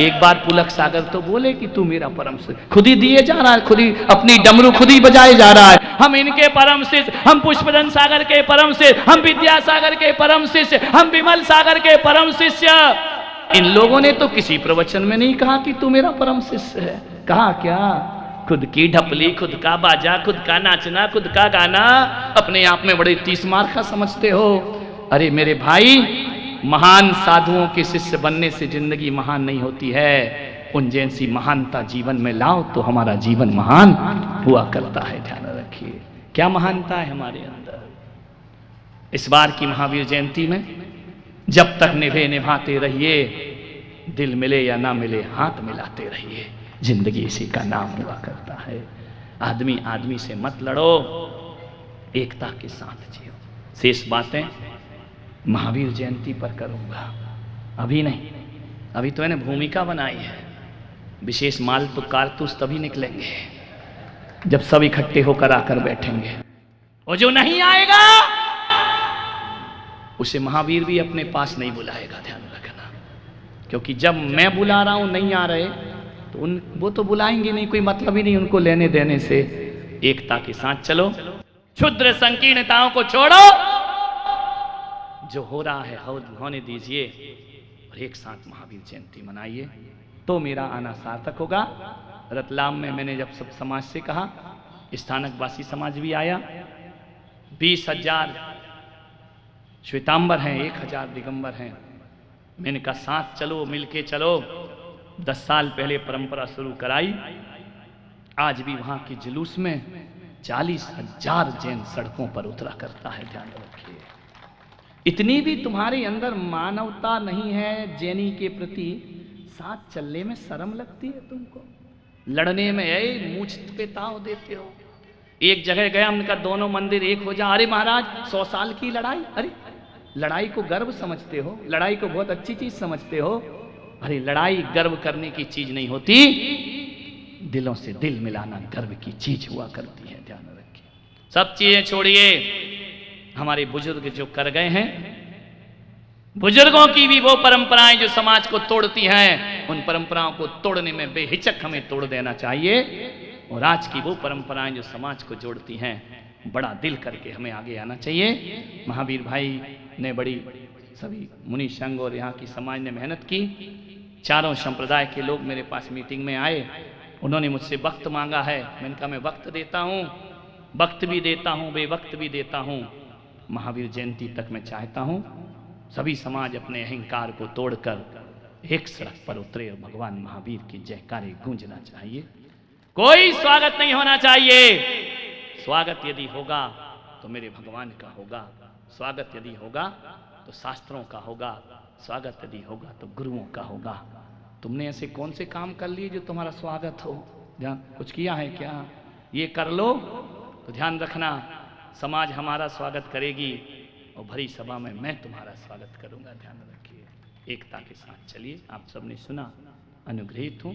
एक बार पुलक सागर तो बोले कि तू मेरा परम शिष्य। खुद ही दिए जा रहा है, खुद ही अपनी डमरू खुद ही बजाए जा रहा है, हम इनके परम शिष्य, हम पुष्पदन सागर के परम शिष्य, हम विद्यासागर के परम शिष्य, हम विमल सागर के परम शिष्य। इन लोगों ने तो किसी प्रवचन में नहीं कहा कि तू मेरा परम शिष्य है। कहा क्या? खुद की ढपली, खुद का बाजा, खुद का नाचना, खुद का गाना, अपने आप में बड़े 30 मार का समझते हो। अरे मेरे भाई, महान साधुओं के शिष्य बनने से जिंदगी महान नहीं होती है। उन जैसी महानता जीवन में लाओ तो हमारा जीवन महान हुआ करता है। ध्यान रखिए, क्या महानता है हमारे अंदर। इस बार की महावीर जयंती में जब तक निभे निभाते रहिए, दिल मिले या ना मिले हाथ मिलाते रहिए। जिंदगी इसी का नाम हुआ करता है। आदमी आदमी से मत लड़ो, एकता के साथ जियो। शेष बातें महावीर जयंती पर करूंगा, अभी नहीं। अभी तो मैंने भूमिका बनाई है। विशेष माल तो कारतूस तभी निकलेंगे जब सब इकट्ठे होकर आकर बैठेंगे। और जो नहीं आएगा उसे महावीर भी अपने पास नहीं बुलाएगा। ध्यान रखना, क्योंकि जब मैं बुला रहा हूं नहीं आ रहे तो वो तो बुलाएंगे नहीं, कोई मतलब ही नहीं उनको लेने देने से। एकता के साथ चलो, क्षुद्र संकीर्णताओं को छोड़ो, जो हो रहा है होने दीजिए और एक साथ महावीर जयंती मनाइए, तो मेरा आना सार्थक होगा। रतलाम में मैंने जब सब समाज से कहा, स्थानकवासी समाज भी आया। 20,000 श्वेतांबर हैं, 1,000 दिगंबर हैं। मैंने कहा साथ चलो, मिलके चलो। 10 साल पहले परंपरा शुरू कराई, आज भी वहां के जुलूस में 40,000 जैन सड़कों पर उतरा करता है। ध्यान रखिए, इतनी भी तुम्हारे अंदर मानवता नहीं है जैनी के प्रति। साथ चलने में शर्म लगती है तुमको, लड़ने में मूंछ पे ताव देते हो। एक जगह गया, हमने कहा दोनों मंदिर एक हो जा। अरे महाराज 100 साल की लड़ाई, अरे लड़ाई को गर्व समझते हो, लड़ाई को बहुत अच्छी चीज समझते हो। अरे लड़ाई गर्व करने की चीज नहीं होती, दिलों से दिल मिलाना गर्व की चीज हुआ करती है। ध्यान रखिए, सब चीजें छोड़िए। हमारे बुजुर्ग जो कर गए हैं, बुजुर्गों की भी वो परंपराएं जो समाज को तोड़ती हैं, उन परंपराओं को तोड़ने में बेहिचक हमें तोड़ देना चाहिए। और आज की वो परंपराएं जो समाज को जोड़ती हैं, बड़ा दिल करके हमें आगे आना चाहिए। महावीर भाई ने बड़ी, सभी मुनि संघ और यहाँ की समाज ने मेहनत की। चारों संप्रदाय के लोग मेरे पास मीटिंग में आए, उन्होंने मुझसे वक्त मांगा है। मैंने कहा मैं वक्त देता हूँ, वक्त भी देता हूँ, बेवक्त भी देता हूँ। महावीर जयंती तक मैं चाहता हूँ सभी समाज अपने अहंकार को तोड़कर एक सड़क पर उतरे और भगवान महावीर की जयकारे गूंजना चाहिए। कोई स्वागत नहीं होना चाहिए। स्वागत यदि होगा तो मेरे भगवान का होगा, स्वागत यदि होगा तो शास्त्रों का होगा, स्वागत यदि होगा तो गुरुओं का होगा। तुमने ऐसे कौन से काम कर लिए जो तुम्हारा स्वागत हो? ध्यान, कुछ किया है क्या? ये कर लो तो ध्यान रखना, समाज हमारा स्वागत करेगी और भरी सभा में मैं तुम्हारा स्वागत करूंगा। ध्यान रखिए, एकता के साथ चलिए। आप सबने सुना, अनुग्रहित हूं।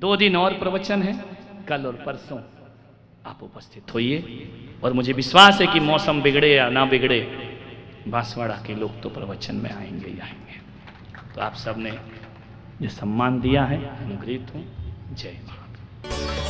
2 दिन और प्रवचन है, कल और परसों आप उपस्थित होइए। और मुझे विश्वास है कि मौसम बिगड़े या ना बिगड़े, बांसवाड़ा के लोग तो प्रवचन में आएंगे ही आएंगे। तो आप सबने जो सम्मान दिया है, अनुग्रहित हूं। जय महावीर।